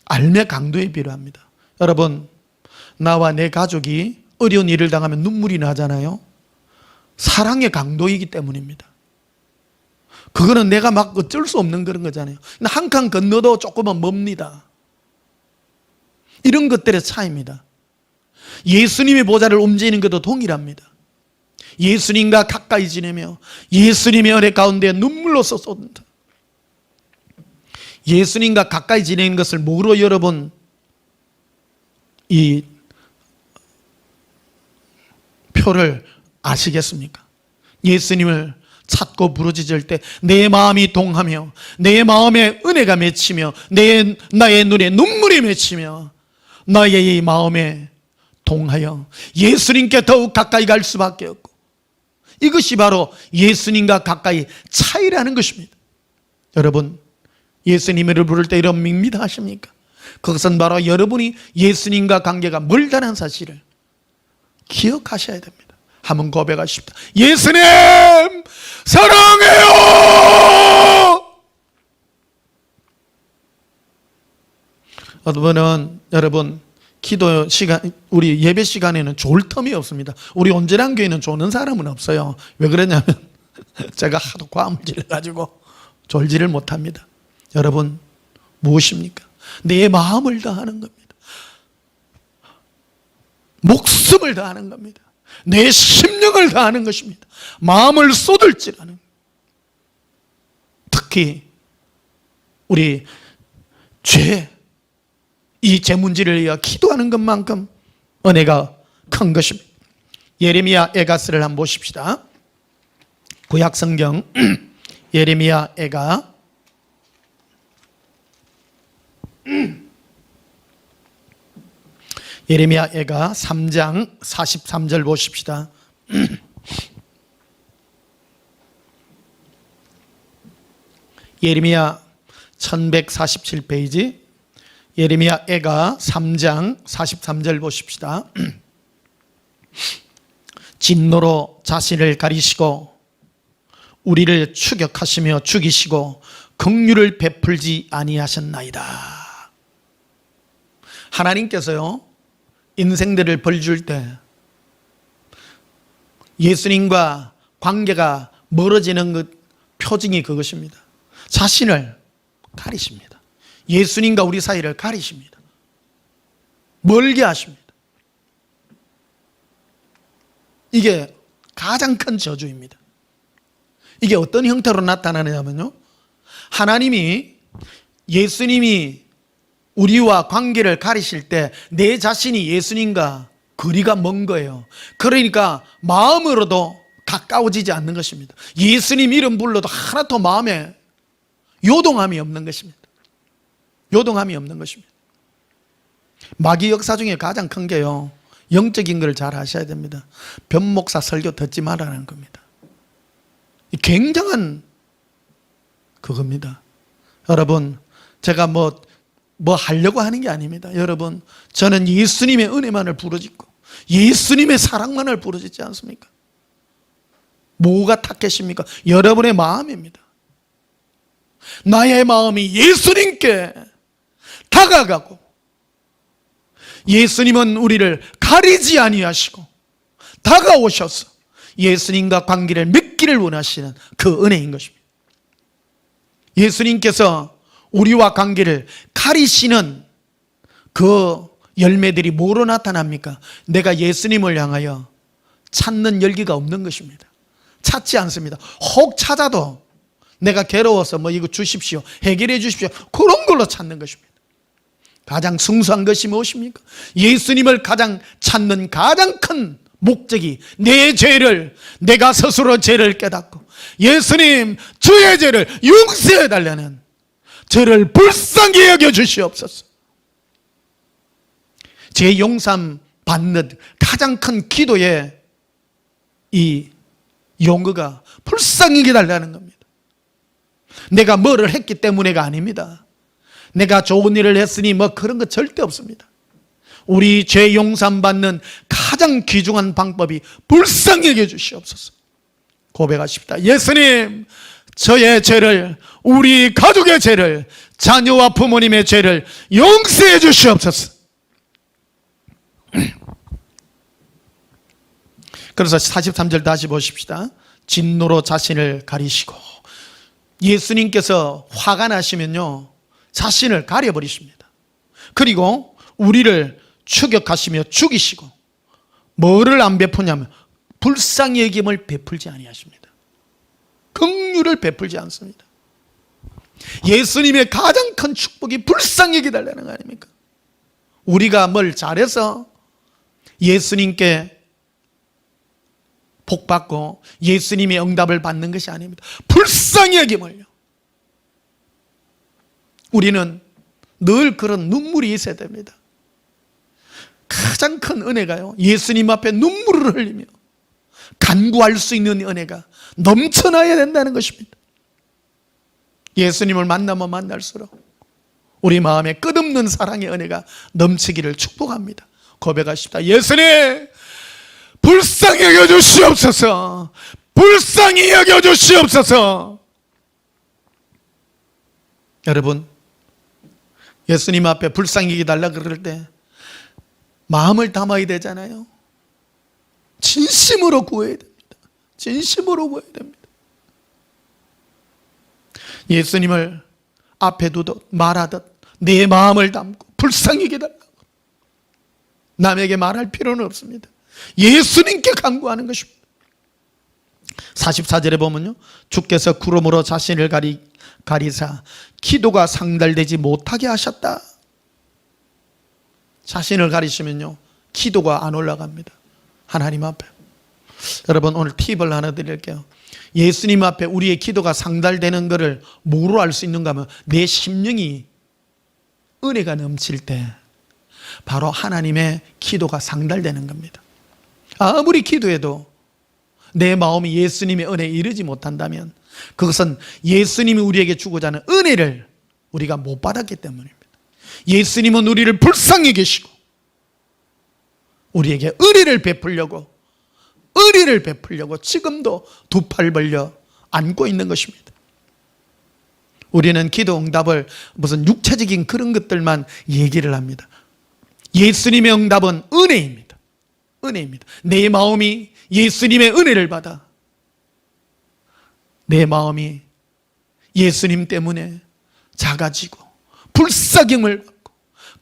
알매 강도에 비례합니다. 여러분, 나와 내 가족이 어려운 일을 당하면 눈물이 나잖아요. 사랑의 강도이기 때문입니다. 그거는 내가 막 어쩔 수 없는 그런 거잖아요. 한 칸 건너도 조금은 멉니다. 이런 것들의 차이입니다. 예수님의 보좌를 움직이는 것도 동일합니다. 예수님과 가까이 지내며 예수님의 은혜 가운데 눈물로서 쏟는다. 예수님과 가까이 지내는 것을 뭐로 여러분 이 표를 아시겠습니까? 예수님을 찾고 부르짖을 때 내 마음이 동하며 내 마음에 은혜가 맺히며 나의 눈에 눈물이 맺히며 나의 이 마음에 동하여 예수님께 더욱 가까이 갈 수밖에 없고, 이것이 바로 예수님과 가까이 차이라는 것입니다. 여러분, 예수님을 부를 때 이런 밉니다 하십니까? 그것은 바로 여러분이 예수님과 관계가 멀다는 사실을 기억하셔야 됩니다. 한번 고백하십시다. 예수님 사랑해요. 어떤 분은 여러분 기도 시간, 우리 예배 시간에는 좋을 텀이 없습니다. 우리 온전한 교회는 좋는 사람은 없어요. 왜 그러냐면 제가 하도 과음질을 가지고 졸지를 못합니다. 여러분, 무엇입니까? 내 마음을 다하는 겁니다. 목숨을 다하는 겁니다. 내 심령을 다하는 것입니다. 마음을 쏟을지라는. 특히 우리 이 죄 문제를 위하여 기도하는 것만큼 은혜가 큰 것입니다. 예레미야 에가스를 한번 보십시다. 구약 성경 예레미야 에가 3장 43절 보십시다. 예레미야 1147페이지 예레미야 에가 3장 43절 보십시다. 진노로 자신을 가리시고 우리를 추격하시며 죽이시고 긍휼을 베풀지 아니하셨나이다. 하나님께서요, 인생들을 벌줄 때 예수님과 관계가 멀어지는 그 표징이 그것입니다. 자신을 가리십니다. 예수님과 우리 사이를 가리십니다. 멀게 하십니다. 이게 가장 큰 저주입니다. 이게 어떤 형태로 나타나느냐면요, 하나님이, 예수님이 우리와 관계를 가리실 때 내 자신이 예수님과 거리가 먼 거예요. 그러니까 마음으로도 가까워지지 않는 것입니다. 예수님 이름 불러도 하나도 마음에 요동함이 없는 것입니다. 요동함이 없는 것입니다. 마귀 역사 중에 가장 큰 게요, 영적인 걸 잘 아셔야 됩니다. 변목사 설교 듣지 말라는 겁니다. 굉장한 그겁니다. 여러분, 제가 뭐 하려고 하는 게 아닙니다. 여러분, 저는 예수님의 은혜만을 부르짖고 예수님의 사랑만을 부르짖지 않습니까? 뭐가 탁했습니까? 여러분의 마음입니다. 나의 마음이 예수님께 다가가고, 예수님은 우리를 가리지 아니하시고 다가오셔서 예수님과 관계를 맺기를 원하시는 그 은혜인 것입니다. 예수님께서 우리와 관계를 가리시는 그 열매들이 뭐로 나타납니까? 내가 예수님을 향하여 찾는 열기가 없는 것입니다. 찾지 않습니다. 혹 찾아도 내가 괴로워서 이거 주십시오, 해결해 주십시오, 그런 걸로 찾는 것입니다. 가장 순수한 것이 무엇입니까? 예수님을 가장 찾는 가장 큰 목적이 내 죄를, 내가 스스로 죄를 깨닫고 예수님 주의 죄를 용서해 달라는, 저를 불쌍히 여겨 주시옵소서. 죄 용서 받는 가장 큰 기도의 이 용어가 불쌍히 여겨 달라는 겁니다. 내가 뭐를 했기 때문에가 아닙니다. 내가 좋은 일을 했으니 그런 거 절대 없습니다. 우리 죄 용서 받는 가장 귀중한 방법이 불쌍히 여겨 주시옵소서. 고백하십시다. 예수님, 저의 죄를, 우리 가족의 죄를, 자녀와 부모님의 죄를 용서해 주시옵소서. 그래서 43절 다시 보십시다. 진노로 자신을 가리시고, 예수님께서 화가 나시면요, 자신을 가려버리십니다. 그리고 우리를 추격하시며 죽이시고, 뭐를 안 베푸냐면 불쌍히 여김을 베풀지 아니하십니다. 긍휼을 베풀지 않습니다. 예수님의 가장 큰 축복이 불쌍히 기다리는 거 아닙니까? 우리가 뭘 잘해서 예수님께 복받고 예수님의 응답을 받는 것이 아닙니다. 불쌍히 여김을요. 우리는 늘 그런 눈물이 있어야 됩니다. 가장 큰 은혜가요, 예수님 앞에 눈물을 흘리며 간구할 수 있는 은혜가 넘쳐나야 된다는 것입니다. 예수님을 만나면 만날수록 우리 마음에 끝없는 사랑의 은혜가 넘치기를 축복합니다. 고백하십시다. 예수님, 불쌍히 여겨주시옵소서. 불쌍히 여겨주시옵소서. 여러분, 예수님 앞에 불쌍히 기달라 그럴 때 마음을 담아야 되잖아요. 진심으로 구해야 됩니다. 진심으로 구해야 됩니다. 예수님을 앞에 두듯 말하듯 내 마음을 담고 불쌍히 기달라고, 남에게 말할 필요는 없습니다. 예수님께 간구하는 것입니다. 44절에 보면요, 주께서 구름으로 자신을 가리사 기도가 상달되지 못하게 하셨다. 자신을 가리시면요, 기도가 안 올라갑니다. 하나님 앞에. 여러분, 오늘 팁을 하나 드릴게요. 예수님 앞에 우리의 기도가 상달되는 것을 뭐로 알 수 있는가 하면, 내 심령이 은혜가 넘칠 때 바로 하나님의 기도가 상달되는 겁니다. 아무리 기도해도 내 마음이 예수님의 은혜에 이르지 못한다면 그것은 예수님이 우리에게 주고자 하는 은혜를 우리가 못 받았기 때문입니다. 예수님은 우리를 불쌍히 계시고 우리에게 은혜를 베풀려고 지금도 두 팔 벌려 안고 있는 것입니다. 우리는 기도 응답을 무슨 육체적인 그런 것들만 얘기를 합니다. 예수님의 응답은 은혜입니다. 은혜입니다. 내 마음이 예수님의 은혜를 받아 내 마음이 예수님 때문에 작아지고 불쌍함을 받고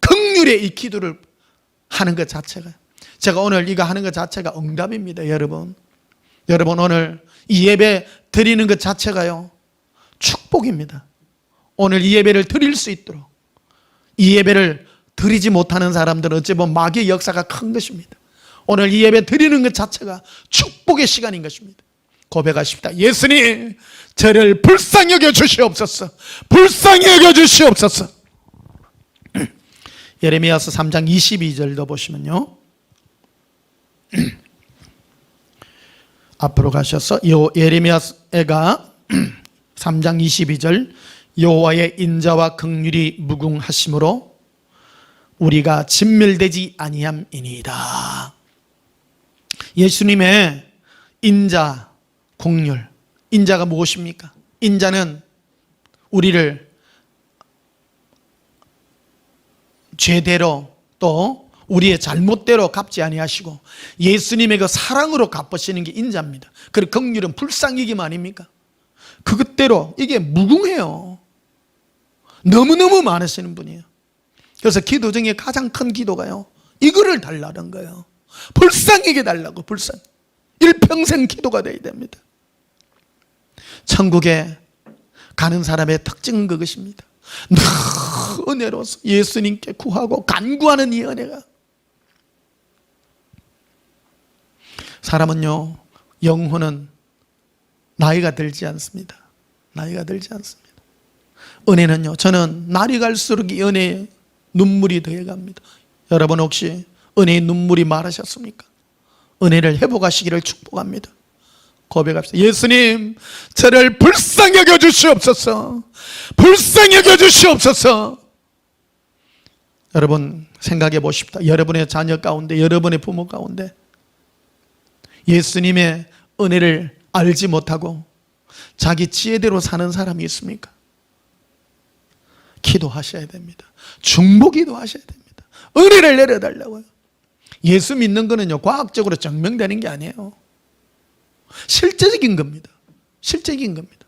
긍휼의 이 기도를 하는 것 자체가, 제가 오늘 이거 하는 것 자체가 응답입니다. 여러분 오늘 이 예배 드리는 것 자체가요, 축복입니다. 오늘 이 예배를 드릴 수 있도록, 이 예배를 드리지 못하는 사람들은 어찌 보면 마귀의 역사가 큰 것입니다. 오늘 이 예배 드리는 것 자체가 축복의 시간인 것입니다. 고백하십시다. 예수님, 저를 불쌍히 여겨 주시옵소서. 불쌍히 여겨 주시옵소서. 예레미야서 3장 22절도 보시면요, 앞으로 가셔서 예레미야가 3장 22절, 여호와의 인자와 긍휼이 무궁하심으로 우리가 진멸되지 아니함이니이다. 예수님의 인자, 긍휼, 인자가 무엇입니까? 인자는 우리를 죄대로 또 우리의 잘못대로 갚지 아니하시고 예수님의 그 사랑으로 갚으시는 게 인자입니다. 그리고 긍휼은 불쌍히김 아닙니까? 그것대로 이게 무궁해요. 너무너무 많으시는 분이에요. 그래서 기도 중에 가장 큰 기도가요, 이거를 달라는 거예요. 불쌍히게 달라고. 불쌍히 일평생 기도가 돼야 됩니다. 천국에 가는 사람의 특징은 그것입니다. 늘 은혜로서 예수님께 구하고 간구하는 이 은혜가, 사람은요, 영혼은 나이가 들지 않습니다. 나이가 들지 않습니다. 은혜는요, 저는 날이 갈수록 이 은혜에 눈물이 더해갑니다. 여러분 혹시 은혜의 눈물이 마르셨습니까? 은혜를 회복하시기를 축복합니다. 고백합시다. 예수님, 저를 불쌍히 여겨 주시옵소서. 불쌍히 여겨 주시옵소서. 여러분 생각해 보십시다. 여러분의 자녀 가운데, 여러분의 부모 가운데 예수님의 은혜를 알지 못하고 자기 지혜대로 사는 사람이 있습니까? 기도하셔야 됩니다. 중보기도 하셔야 됩니다. 은혜를 내려달라고요. 예수 믿는 거는요, 과학적으로 증명되는 게 아니에요. 실제적인 겁니다. 실제적인 겁니다.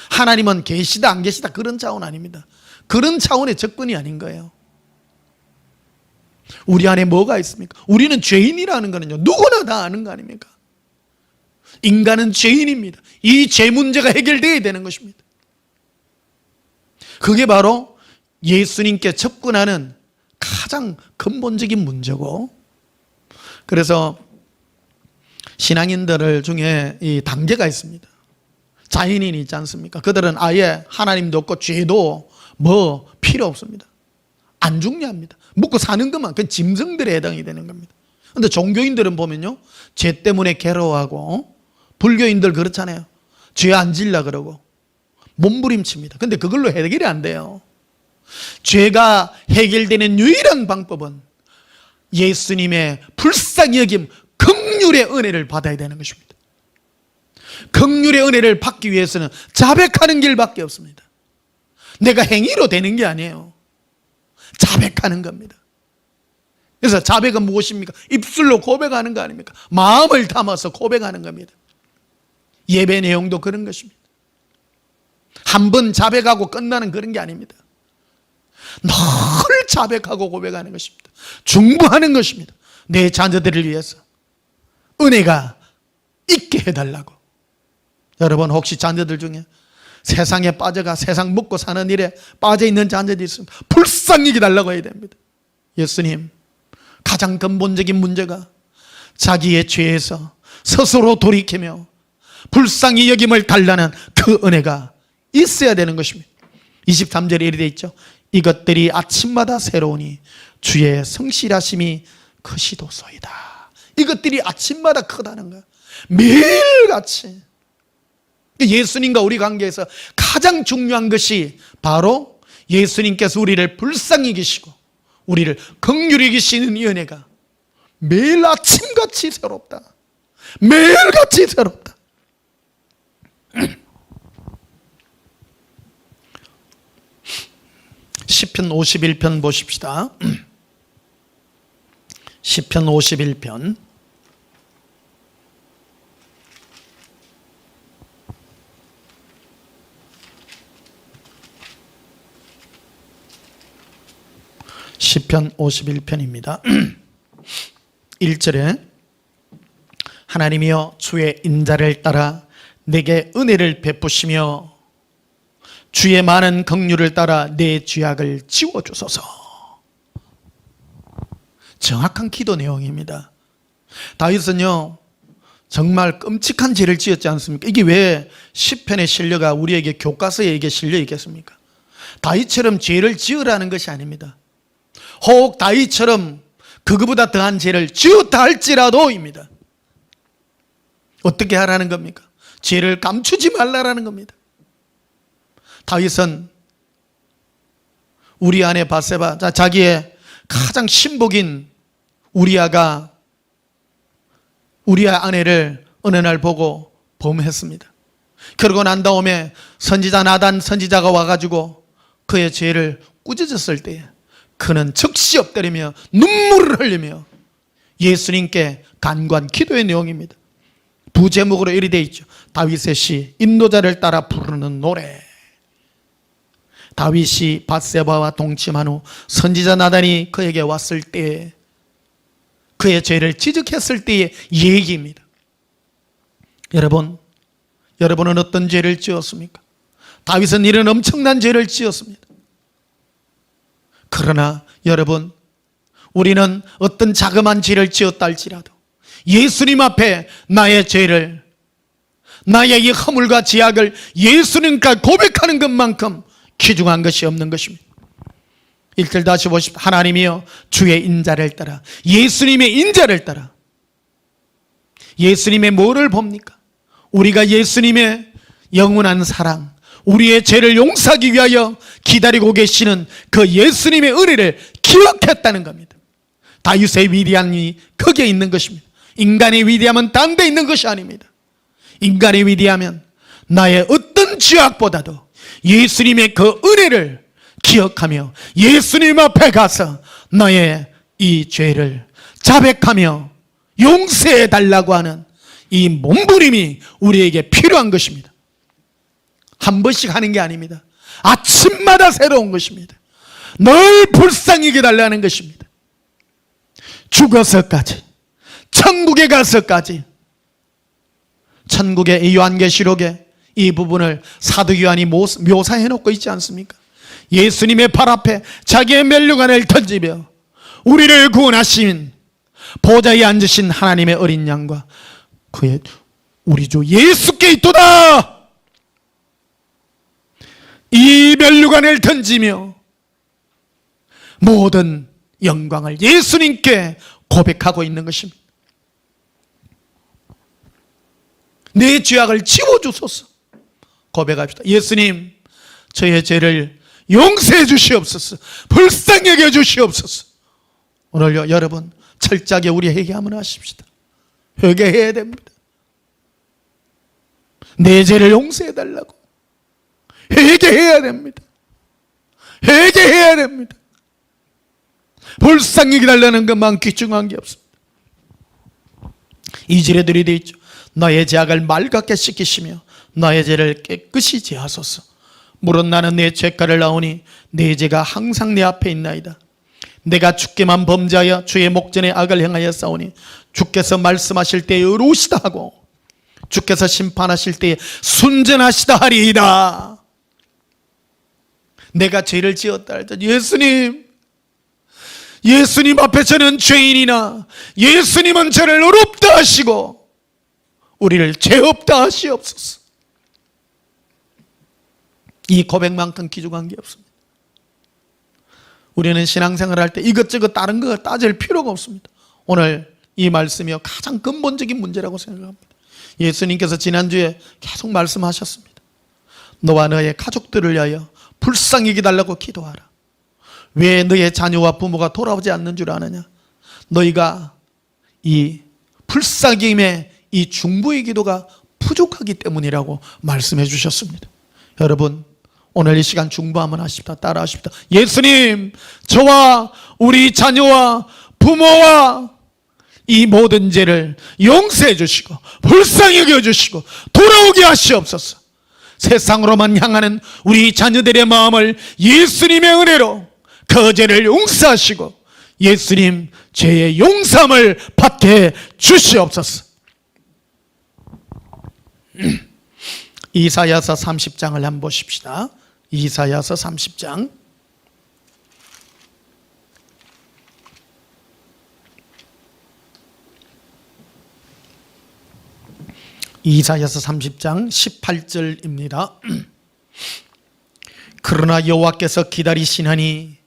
하나님은 계시다 안 계시다 그런 차원 아닙니다. 그런 차원의 접근이 아닌 거예요. 우리 안에 뭐가 있습니까? 우리는 죄인이라는 거는요, 누구나 다 아는 거 아닙니까? 인간은 죄인입니다. 이 죄 문제가 해결되어야 되는 것입니다. 그게 바로 예수님께 접근하는 가장 근본적인 문제고, 그래서 신앙인들 중에 이 단계가 있습니다. 자연인이 있지 않습니까? 그들은 아예 하나님도 없고 죄도 뭐 필요 없습니다. 안 중요합니다. 먹고 사는 것만, 그 짐승들에 해당이 되는 겁니다. 그런데 종교인들은 보면요, 죄 때문에 괴로워하고, 불교인들 그렇잖아요. 죄 안 질라 그러고 몸부림칩니다. 근데 그걸로 해결이 안 돼요. 죄가 해결되는 유일한 방법은 예수님의 불쌍히 여김, 긍휼의 은혜를 받아야 되는 것입니다. 긍휼의 은혜를 받기 위해서는 자백하는 길밖에 없습니다. 내가 행위로 되는 게 아니에요. 자백하는 겁니다. 그래서 자백은 무엇입니까? 입술로 고백하는 거 아닙니까? 마음을 담아서 고백하는 겁니다. 예배 내용도 그런 것입니다. 한 번 자백하고 끝나는 그런 게 아닙니다. 늘 자백하고 고백하는 것입니다. 중보하는 것입니다. 내 자녀들을 위해서 은혜가 있게 해달라고. 여러분, 혹시 자녀들 중에 세상에 빠져가 세상 먹고 사는 일에 빠져있는 자녀들이 있으면 불쌍히 여겨달라고 해야 됩니다. 예수님, 가장 근본적인 문제가 자기의 죄에서 스스로 돌이키며 불쌍히 여김을 달라는 그 은혜가 있어야 되는 것입니다. 23절에 이렇게 되어 있죠. 이것들이 아침마다 새로우니 주의 성실하심이 크시도소이다. 이것들이 아침마다 크다는 거야. 매일같이. 예수님과 우리 관계에서 가장 중요한 것이 바로 예수님께서 우리를 불쌍히 여기시고 우리를 긍휼히 여기시는 이 은혜가 매일 아침같이 새롭다. 매일같이 새롭다. 시편 51편 보십시다. 시편 51편 51편입니다. 1절에 하나님이여 주의 인자를 따라 내게 은혜를 베푸시며 주의 많은 긍휼을 따라 내 죄악을 지워주소서. 정확한 기도 내용입니다. 다윗은요 정말 끔찍한 죄를 지었지 않습니까? 이게 왜 시편의 실려가 우리에게 교과서에 이게 실려 있겠습니까? 다윗처럼 죄를 지으라는 것이 아닙니다. 혹 다윗처럼 그거보다 더한 죄를 지었다 할지라도입니다. 어떻게 하라는 겁니까? 죄를 감추지 말라라는 겁니다. 다윗은 우리 아내 바세바, 자기의 가장 신복인 우리아 아내를 어느 날 보고 범했습니다. 그러고 난 다음에 선지자 나단 선지자가 와가지고 그의 죄를 꾸짖었을 때에 그는 즉시 엎드리며 눈물을 흘리며 예수님께 간구한 기도의 내용입니다. 부제목으로 이리 되어 있죠. 다윗의 시 인도자를 따라 부르는 노래. 다윗이 밧세바와 동침한 후 선지자 나단이 그에게 왔을 때 그의 죄를 지적했을 때의 얘기입니다. 여러분은 어떤 죄를 지었습니까? 다윗은 이런 엄청난 죄를 지었습니다. 그러나 여러분, 우리는 어떤 자그마한 죄를 지었다 할지라도 예수님 앞에 나의 죄를, 나의 이 허물과 죄악을 예수님께 고백하는 것만큼 귀중한 것이 없는 것입니다. 1절 다시 보십시오. 하나님이여 주의 인자를 따라, 예수님의 인자를 따라. 예수님의 뭐를 봅니까? 우리가 예수님의 영원한 사랑, 우리의 죄를 용서하기 위하여 기다리고 계시는 그 예수님의 은혜를 기억했다는 겁니다. 다윗의 위대함이 거기에 있는 것입니다. 인간의 위대함은 딴 데 있는 것이 아닙니다. 인간의 위대함은 나의 어떤 죄악보다도 예수님의 그 은혜를 기억하며 예수님 앞에 가서 나의 이 죄를 자백하며 용서해 달라고 하는 이 몸부림이 우리에게 필요한 것입니다. 한 번씩 하는 게 아닙니다. 아침마다 새로운 것입니다. 늘 불쌍히 여겨달라는 것입니다. 죽어서까지, 천국에 가서까지. 천국의 이 요한계시록에 이 부분을 사도 요한이 묘사해 놓고 있지 않습니까? 예수님의 발 앞에 자기의 면류관을 던지며 우리를 구원하신 보좌에 앉으신 하나님의 어린 양과 그의 우리 주 예수께 있도다. 이 면류관을 던지며 모든 영광을 예수님께 고백하고 있는 것입니다. 내 죄악을 지워주소서. 고백합시다. 예수님, 저의 죄를 용서해 주시옵소서. 불쌍히 여겨 주시옵소서. 오늘요 여러분 철저하게 우리 회개 한번 하십시다. 회개해야 됩니다. 내 죄를 용서해 달라고 회개해야 됩니다. 회개해야 됩니다. 불쌍히 기다리는 것만 귀중한 게 없습니다. 이절에들이 되어 있죠. 너의 죄악을 맑게 씻기시며 너의 죄를 깨끗이 제하소서. 물은 나는 내 죄가를 나오니 내 죄가 항상 내 앞에 있나이다. 내가 주께만 범죄하여 주의 목전에 악을 행하여 싸우니 주께서 말씀하실 때에 의로우시다 하고 주께서 심판하실 때에 순전하시다 하리이다. 내가 죄를 지었다 할 때 예수님 앞에 저는 죄인이나 예수님은 저를 의롭다 하시고 우리를 죄 없다 하시옵소서. 이 고백만큼 귀중한 게 없습니다. 우리는 신앙생활을 할 때 이것저것 다른 거 따질 필요가 없습니다. 오늘 이 말씀이 가장 근본적인 문제라고 생각합니다. 예수님께서 지난주에 계속 말씀하셨습니다. 너와 너의 가족들을 위하여 불쌍히 여기달라고 기도하라. 왜 너의 자녀와 부모가 돌아오지 않는 줄 아느냐? 너희가 이 불쌍힘의 이 중보의 기도가 부족하기 때문이라고 말씀해 주셨습니다. 여러분 오늘 이 시간 중보 한번 하십시다. 따라 하십시다. 예수님, 저와 우리 자녀와 부모와 이 모든 죄를 용서해 주시고 불쌍히 여겨주시고 돌아오게 하시옵소서. 세상으로만 향하는 우리 자녀들의 마음을 예수님의 은혜로 그 죄를 용서하시고 예수님 죄의 용서함을 받게 주시옵소서. 이사야서 30장을 한번 보십시다. 이사야서 30장 이사야서 30장 18절입니다. 그러나 여호와께서 기다리시나니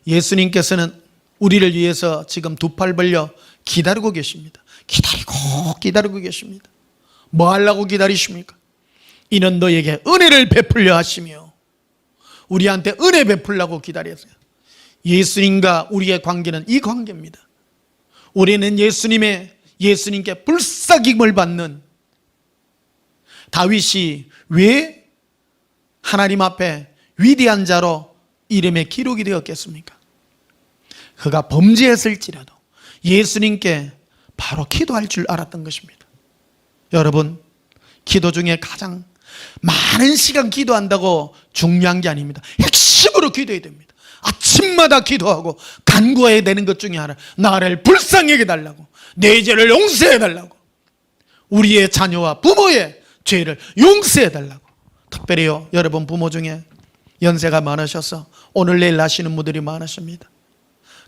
예수님께서는 우리를 위해서 지금 두 팔 벌려 기다리고 계십니다. 기다리고 계십니다. 뭐 하려고 기다리십니까? 이는 너에게 은혜를 베풀려 하시며 우리한테 은혜 베풀려고 기다렸어요. 예수님과 우리의 관계는 이 관계입니다. 우리는 예수님께 불쌍힘을 받는 다윗이 왜 하나님 앞에 위대한 자로 이름에 기록이 되었겠습니까? 그가 범죄했을지라도 예수님께 바로 기도할 줄 알았던 것입니다. 여러분, 기도 중에 가장 많은 시간 기도한다고 중요한 게 아닙니다. 핵심으로 기도해야 됩니다. 아침마다 기도하고 간구해야 되는 것 중에 하나, 나를 불쌍히 여겨달라고, 내 죄를 용서해달라고, 우리의 자녀와 부모의 죄를 용서해달라고. 특별히요, 여러분 부모 중에 연세가 많으셔서 오늘 내일 하시는 분들이 많으십니다.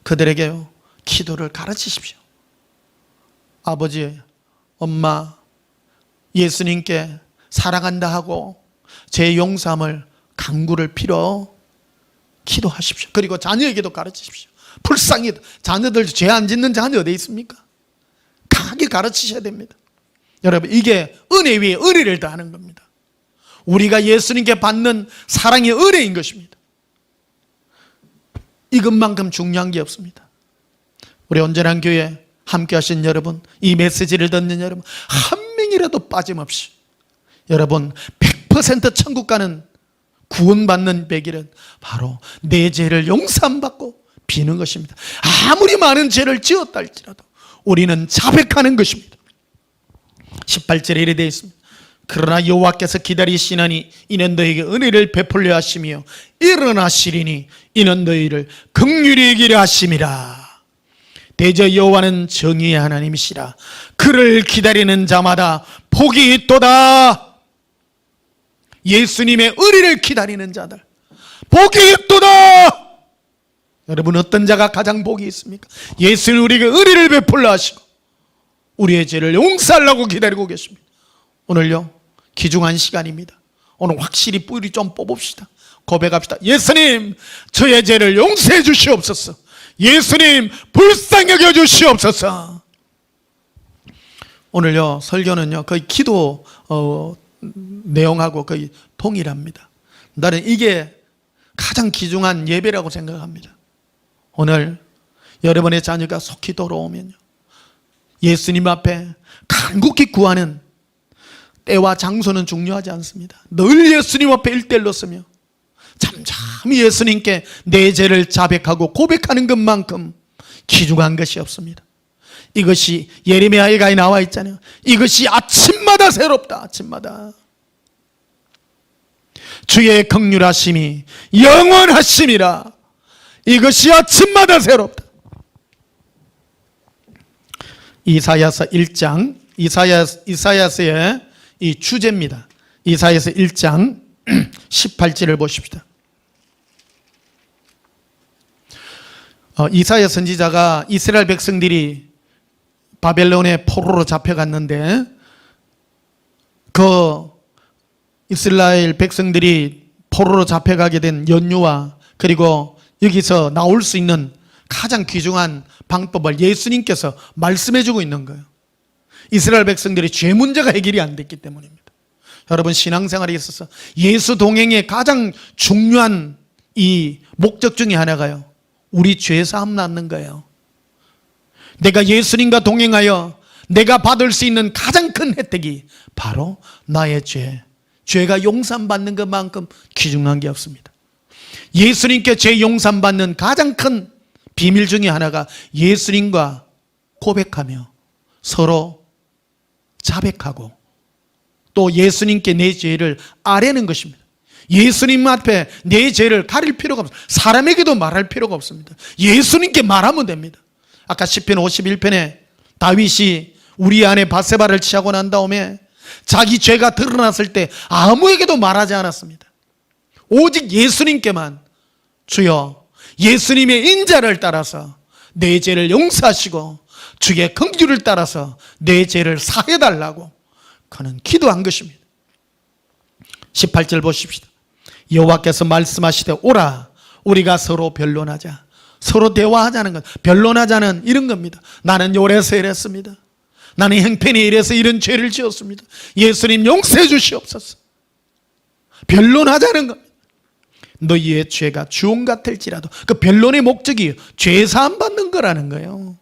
그들에게요, 기도를 가르치십시오. 아버지, 엄마, 예수님께 사랑한다 하고 제 용서함을 간구를 빌어 기도하십시오. 그리고 자녀에게도 가르치십시오. 불쌍히, 자녀들 죄 안 짓는 자녀 어디 있습니까? 강하게 가르치셔야 됩니다. 여러분, 이게 은혜 위에 은혜를 더하는 겁니다. 우리가 예수님께 받는 사랑의 은혜인 것입니다. 이것만큼 중요한 게 없습니다. 우리 온전한 교회 함께 하신 여러분, 이 메시지를 듣는 여러분 한 명이라도 빠짐없이, 여러분 100% 천국 가는 구원받는 백일은 바로 내 죄를 용서받고 비는 것입니다. 아무리 많은 죄를 지었다 할지라도 우리는 자백하는 것입니다. 18절에 이렇게 되어 있습니다. 그러나 여호와께서 기다리시나니 이는 너에게 은혜를 베풀려 하시며 일어나시리니 이는 너희를 긍휼히 여기려 하심이라. 대저 여호와는 정의의 하나님이시라. 그를 기다리는 자마다 복이 있도다. 예수님의 의리를 기다리는 자들, 복이 있도다. 여러분, 어떤 자가 가장 복이 있습니까? 예수는 우리에게 의리를 베풀라 하시고 우리의 죄를 용서하려고 기다리고 계십니다. 오늘요, 귀중한 시간입니다. 오늘 확실히 뿌리 좀 뽑읍시다. 고백합시다. 예수님, 저의 죄를 용서해 주시옵소서. 예수님, 불쌍히 여겨 주시옵소서. 오늘요, 설교는요, 거의 기도 내용하고 거의 동일합니다. 나는 이게 가장 귀중한 예배라고 생각합니다. 오늘 여러분의 자녀가 속히 돌아오면요, 예수님 앞에 간곡히 구하는 때와 장소는 중요하지 않습니다. 늘 예수님 앞에 1:1로 서며 잠잠히 예수님께 내 죄를 자백하고 고백하는 것만큼 귀중한 것이 없습니다. 이것이 예레미야에 나와 있잖아요. 이것이 아침마다 새롭다. 아침마다 주의 긍휼하심이 영원하심이라. 이것이 아침마다 새롭다. 이사야서 1장, 이사야서의 이 주제입니다. 이사야서 1장 18절을 보십시다. 이사야 선지자가 이스라엘 백성들이 바벨론의 포로로 잡혀갔는데 그 이스라엘 백성들이 포로로 잡혀가게 된 연유와 그리고 여기서 나올 수 있는 가장 귀중한 방법을 예수님께서 말씀해 주고 있는 거예요. 이스라엘 백성들이 죄 문제가 해결이 안 됐기 때문입니다. 여러분, 신앙생활에 있어서 예수 동행의 가장 중요한 이 목적 중에 하나가요, 우리 죄 사함 낳는 거예요. 내가 예수님과 동행하여 내가 받을 수 있는 가장 큰 혜택이 바로 나의 죄가 용서받는 것만큼 귀중한 게 없습니다. 예수님께 죄 용서받는 가장 큰 비밀 중에 하나가 예수님과 고백하며 서로 자백하고 또 예수님께 내 죄를 아뢰는 것입니다. 예수님 앞에 내 죄를 가릴 필요가 없습니다. 사람에게도 말할 필요가 없습니다. 예수님께 말하면 됩니다. 아까 시편 51편에 다윗이 우리 아내 바세바를 취하고 난 다음에 자기 죄가 드러났을 때 아무에게도 말하지 않았습니다. 오직 예수님께만, 주여 예수님의 인자를 따라서 내 죄를 용서하시고 주의 긍휼을 따라서 내 죄를 사해달라고 그는 기도한 것입니다. 18절 보십시다. 여호와께서 말씀하시되 오라 우리가 서로 변론하자. 서로 대화하자는 것, 변론하자는 이런 겁니다. 나는 요래서 이랬습니다. 나는 형편이 이래서 이런 죄를 지었습니다. 예수님 용서해 주시옵소서. 변론하자는 겁니다. 너희의 죄가 주홍 같을지라도, 그 변론의 목적이 죄 사함 받는 거라는 거예요.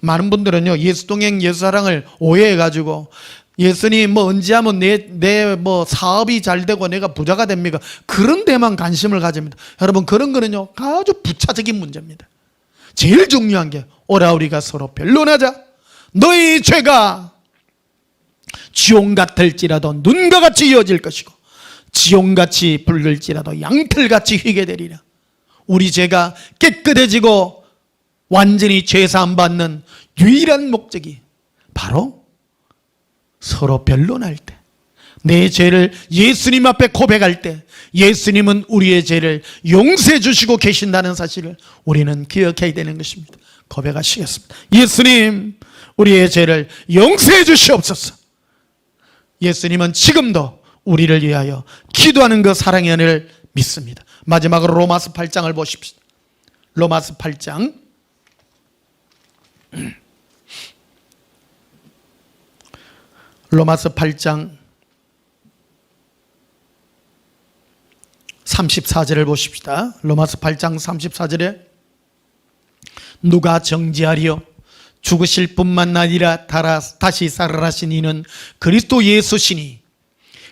많은 분들은요, 예수동행 예수사랑을 오해해가지고 예수님 뭐 언제 하면 내 뭐 사업이 잘 되고 내가 부자가 됩니까? 그런 데만 관심을 가집니다. 여러분, 그런 거는요 아주 부차적인 문제입니다. 제일 중요한 게 오라 우리가 서로 변론하자. 너희 죄가 지옥 같을지라도 눈과 같이 이어질 것이고 지옥같이 붉을지라도 양털같이 희게 되리라. 우리 죄가 깨끗해지고 완전히 죄사함 받는 유일한 목적이 바로 서로 변론할 때, 내 죄를 예수님 앞에 고백할 때 예수님은 우리의 죄를 용서해 주시고 계신다는 사실을 우리는 기억해야 되는 것입니다. 고백하시겠습니다. 예수님, 우리의 죄를 용서해 주시옵소서. 예수님은 지금도 우리를 위하여 기도하는 그 사랑의 은혜를 믿습니다. 마지막으로 로마서 8장을 보십시오. 로마서 8장 로마서 8장 34절을 보십시다. 로마서 8장 34절에 누가 정죄하리요? 죽으실 뿐만 아니라 다시 살아나신 이는 그리스도 예수시니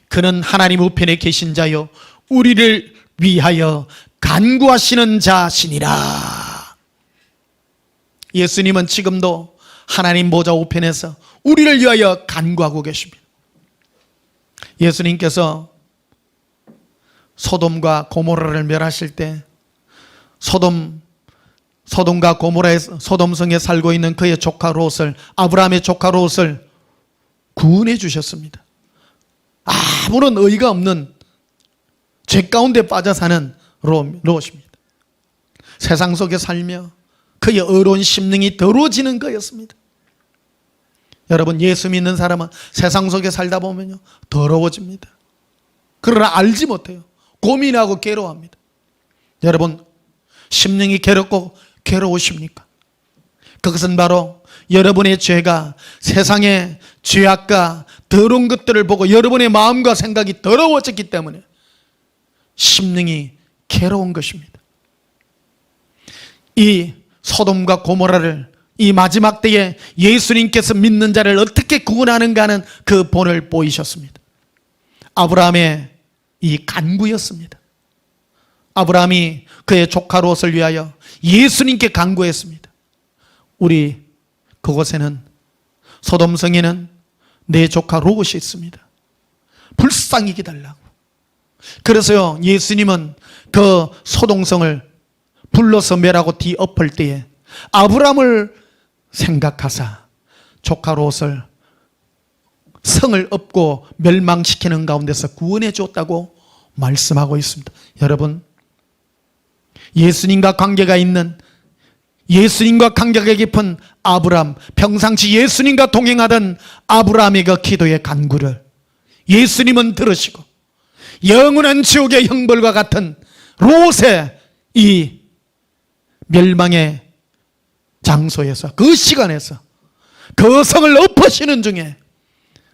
그는 하나님 우편에 계신 자요 우리를 위하여 간구하시는 자시니라. 예수님은 지금도 하나님 보좌 우편에서 우리를 위하여 간구하고 계십니다. 예수님께서 소돔과 고모라를 멸하실 때 소돔과 고모라의 소돔성에 살고 있는 그의 조카 롯을, 아브라함의 조카 롯을 구원해 주셨습니다. 아무런 의의가 없는 죄 가운데 빠져 사는 롯입니다. 세상 속에 살며 그의 어려운 심령이 더러워지는 거였습니다. 여러분, 예수 믿는 사람은 세상 속에 살다 보면요 더러워집니다. 그러나 알지 못해요. 고민하고 괴로워합니다. 여러분, 심령이 괴롭고 괴로우십니까? 그것은 바로 여러분의 죄가 세상의 죄악과 더러운 것들을 보고 여러분의 마음과 생각이 더러워졌기 때문에 심령이 괴로운 것입니다. 이 소돔과 고모라를 이 마지막 때에 예수님께서 믿는 자를 어떻게 구원하는가 하는 그 본을 보이셨습니다. 아브라함의 이 간구였습니다. 아브라함이 그의 조카 롯을 위하여 예수님께 간구했습니다. 우리 그곳에는 소돔성에는 내 조카 롯이 있습니다. 불쌍히 기달라고. 그래서요 예수님은 그 소돔성을 불러서 멸하고 뒤엎을 때에 아브라함을 생각하사 조카 롯을 성을 엎고 멸망시키는 가운데서 구원해 줬다고 말씀하고 있습니다. 여러분, 예수님과 관계가 있는, 예수님과 관계가 깊은 아브라함, 평상시 예수님과 동행하던 아브라함의 그 기도의 간구를 예수님은 들으시고 영원한 지옥의 형벌과 같은 롯의 이 멸망의 장소에서, 그 시간에서 그 성을 엎으시는 중에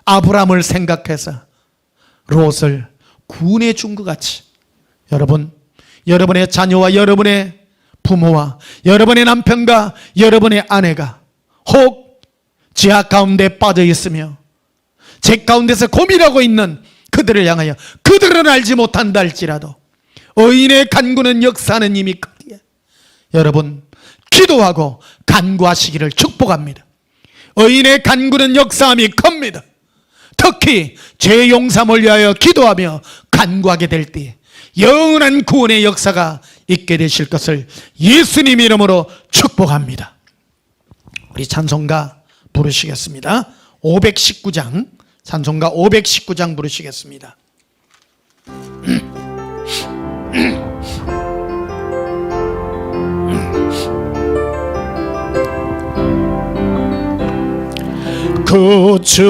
아브라함을 생각해서 롯을 구원해 준 것 같이, 여러분, 여러분의 자녀와 여러분의 부모와 여러분의 남편과 여러분의 아내가 혹 죄악 가운데 빠져 있으며 죄 가운데서 고민하고 있는 그들을 향하여 그들은 알지 못한다 할지라도 의인의 간구는 역사하는 힘이 크기에 여러분 기도하고 간구하시기를 축복합니다. 의인의 간구는 역사함이 큽니다. 특히 죄 용서를 위하여 기도하며 간구하게 될 때 영원한 구원의 역사가 있게 되실 것을 예수님 이름으로 축복합니다. 우리 찬송가 부르시겠습니다. 519장, 찬송가 519장 부르시겠습니다.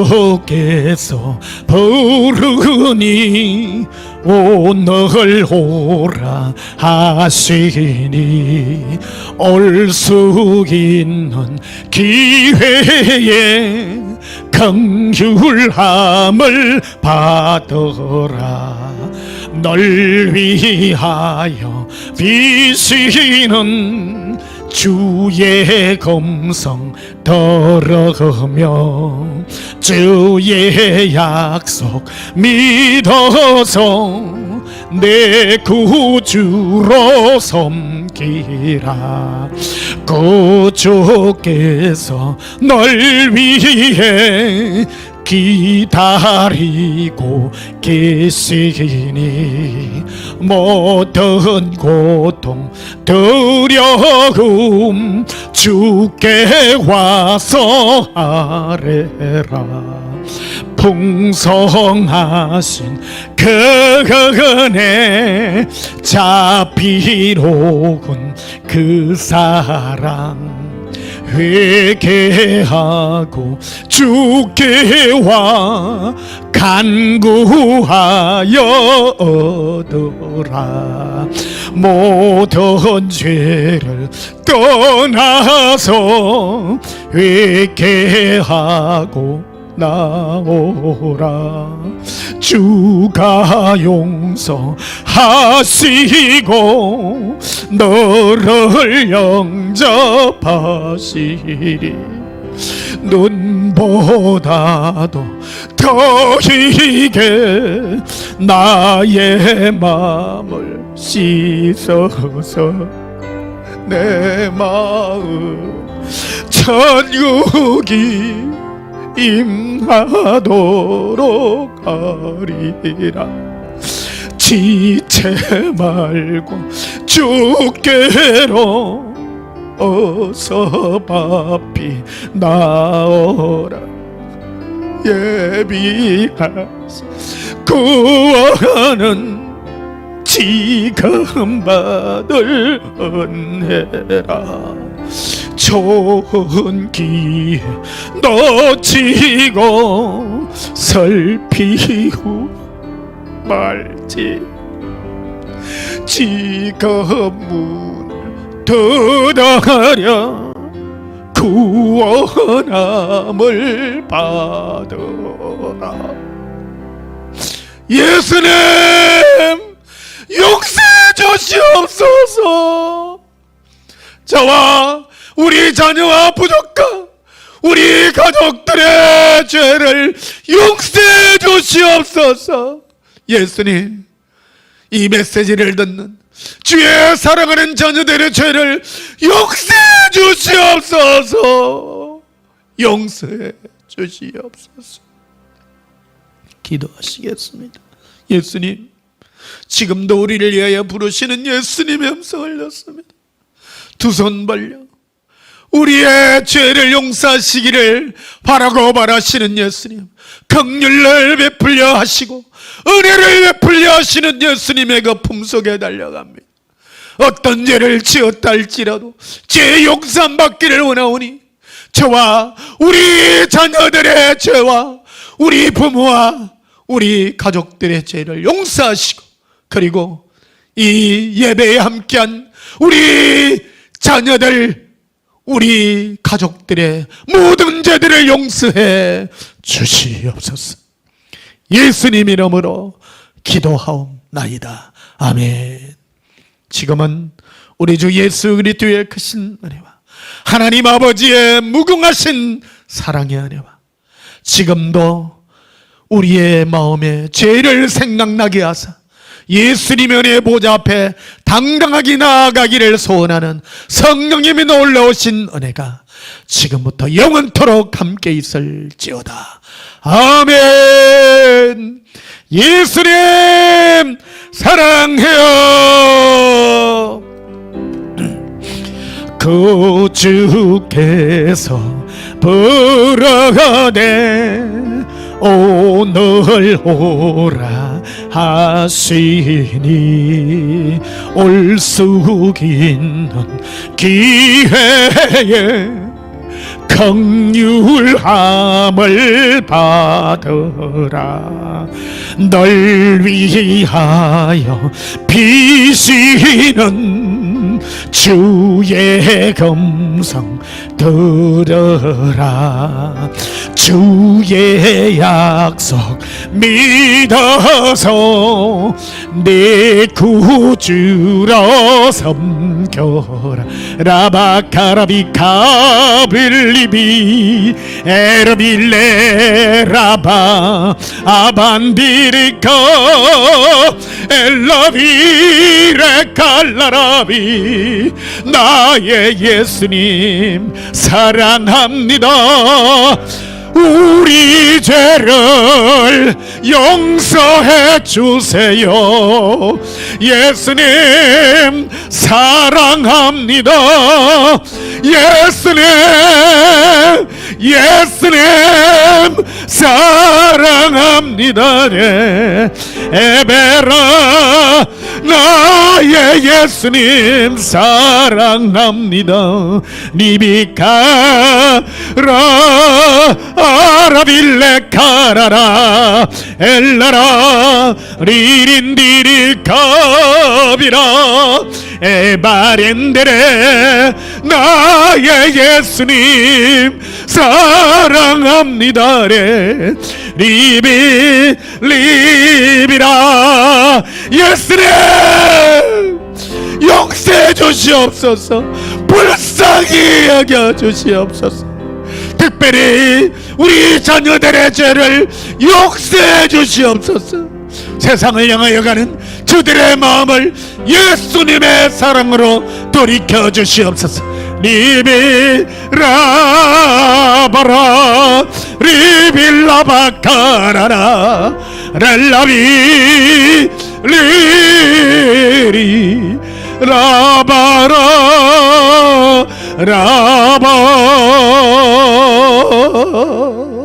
그쪽에서 부르니 오늘 오라 하시니 올 수 있는 기회에 긍휼함을 받으라. 널 위하여 비시는 주의 검성 들으며 주의 약속 믿어서 내 구주로 섬기라. 그주께서 널 위해 기다리고 계시니 모든 고통 두려움 주께 와서 아뢰라. 풍성하신 그 은혜 자비로운 그 사랑 회개하고 주께 와 간구하여 얻으라. 모든 죄를 떠나서 회개하고 나오라. 주가 용서하시고 너를 영접하시리. 눈보다도 더 희게 나의 마음을 씻어서 내 마음 천국이 임하도록 하리라. 지체 말고 주께로 어서 바삐 나오라. 예비하시 구원은 지금 받을 은혜라. 좋은 기회 놓치고 살피고 말지. 지금 문을 닫아가랴. 구원함을 받으라. 예수님 용서해 주시옵소서. 저와 우리 자녀와 부족한 우리 가족들의 죄를 용서해 주시옵소서. 예수님, 이 메시지를 듣는 주의 사랑하는 자녀들의 죄를 용서해 주시옵소서. 용서해 주시옵소서. 기도하시겠습니다. 예수님, 지금도 우리를 위하여 부르시는 예수님의 음성을 듣습니다. 두 손 벌려 우리의 죄를 용서하시기를 바라고 바라시는 예수님, 긍휼을 베풀려 하시고 은혜를 베풀려 하시는 예수님의 그 품속에 달려갑니다. 어떤 죄를 지었다 할지라도 죄 용서 받기를 원하오니 저와 우리 자녀들의 죄와 우리 부모와 우리 가족들의 죄를 용서하시고, 그리고 이 예배에 함께한 우리 자녀들, 우리 가족들의 모든 죄들을 용서해 주시옵소서. 예수님 이름으로 기도하옵나이다. 아멘. 지금은 우리 주 예수 그리스도의 크신 은혜와 하나님 아버지의 무궁하신 사랑의 은혜와 지금도 우리의 마음에 죄를 생각나게 하사 예수님의 은혜의 보좌 앞에 당당하게 나아가기를 소원하는 성령님이 놀라오신 은혜가 지금부터 영원토록 함께 있을지어다. 아멘. 예수님 사랑해요. 그 주께서 부르되 오늘 오라 하시니 올 수 있는 기회에 긍휼함을 받으라. 널 위하여 비시는 주의 음성 들으라. 주의 약속 믿어서 내 구주로 섬겨라. 라바카라비 카빌리비 에르빌레 라바 아반디리카 엘라비레 칼라라비. 나의 예수님 사랑합니다. 우리 죄를 용서해 주세요. 예수님 사랑합니다. 예수님 사랑합니다. 에베라 나의 예수님 사랑합니다. 리비카라 아라빌레 카라라 엘라라 리린디리 카비라 에바렌데레. 나의 예수님 사랑합니다. 리비 리비라. 예수님 용서해 주시옵소서. 불쌍히 여겨 주시옵소서. 특별히 우리 자녀들의 죄를 용서해 주시옵소서. 세상을 향하여 가는 저들의 마음을 예수님의 사랑으로 돌이켜 주시옵소서. 리비라바라 리빌라바카라라 랄라비 리리 라바라 라바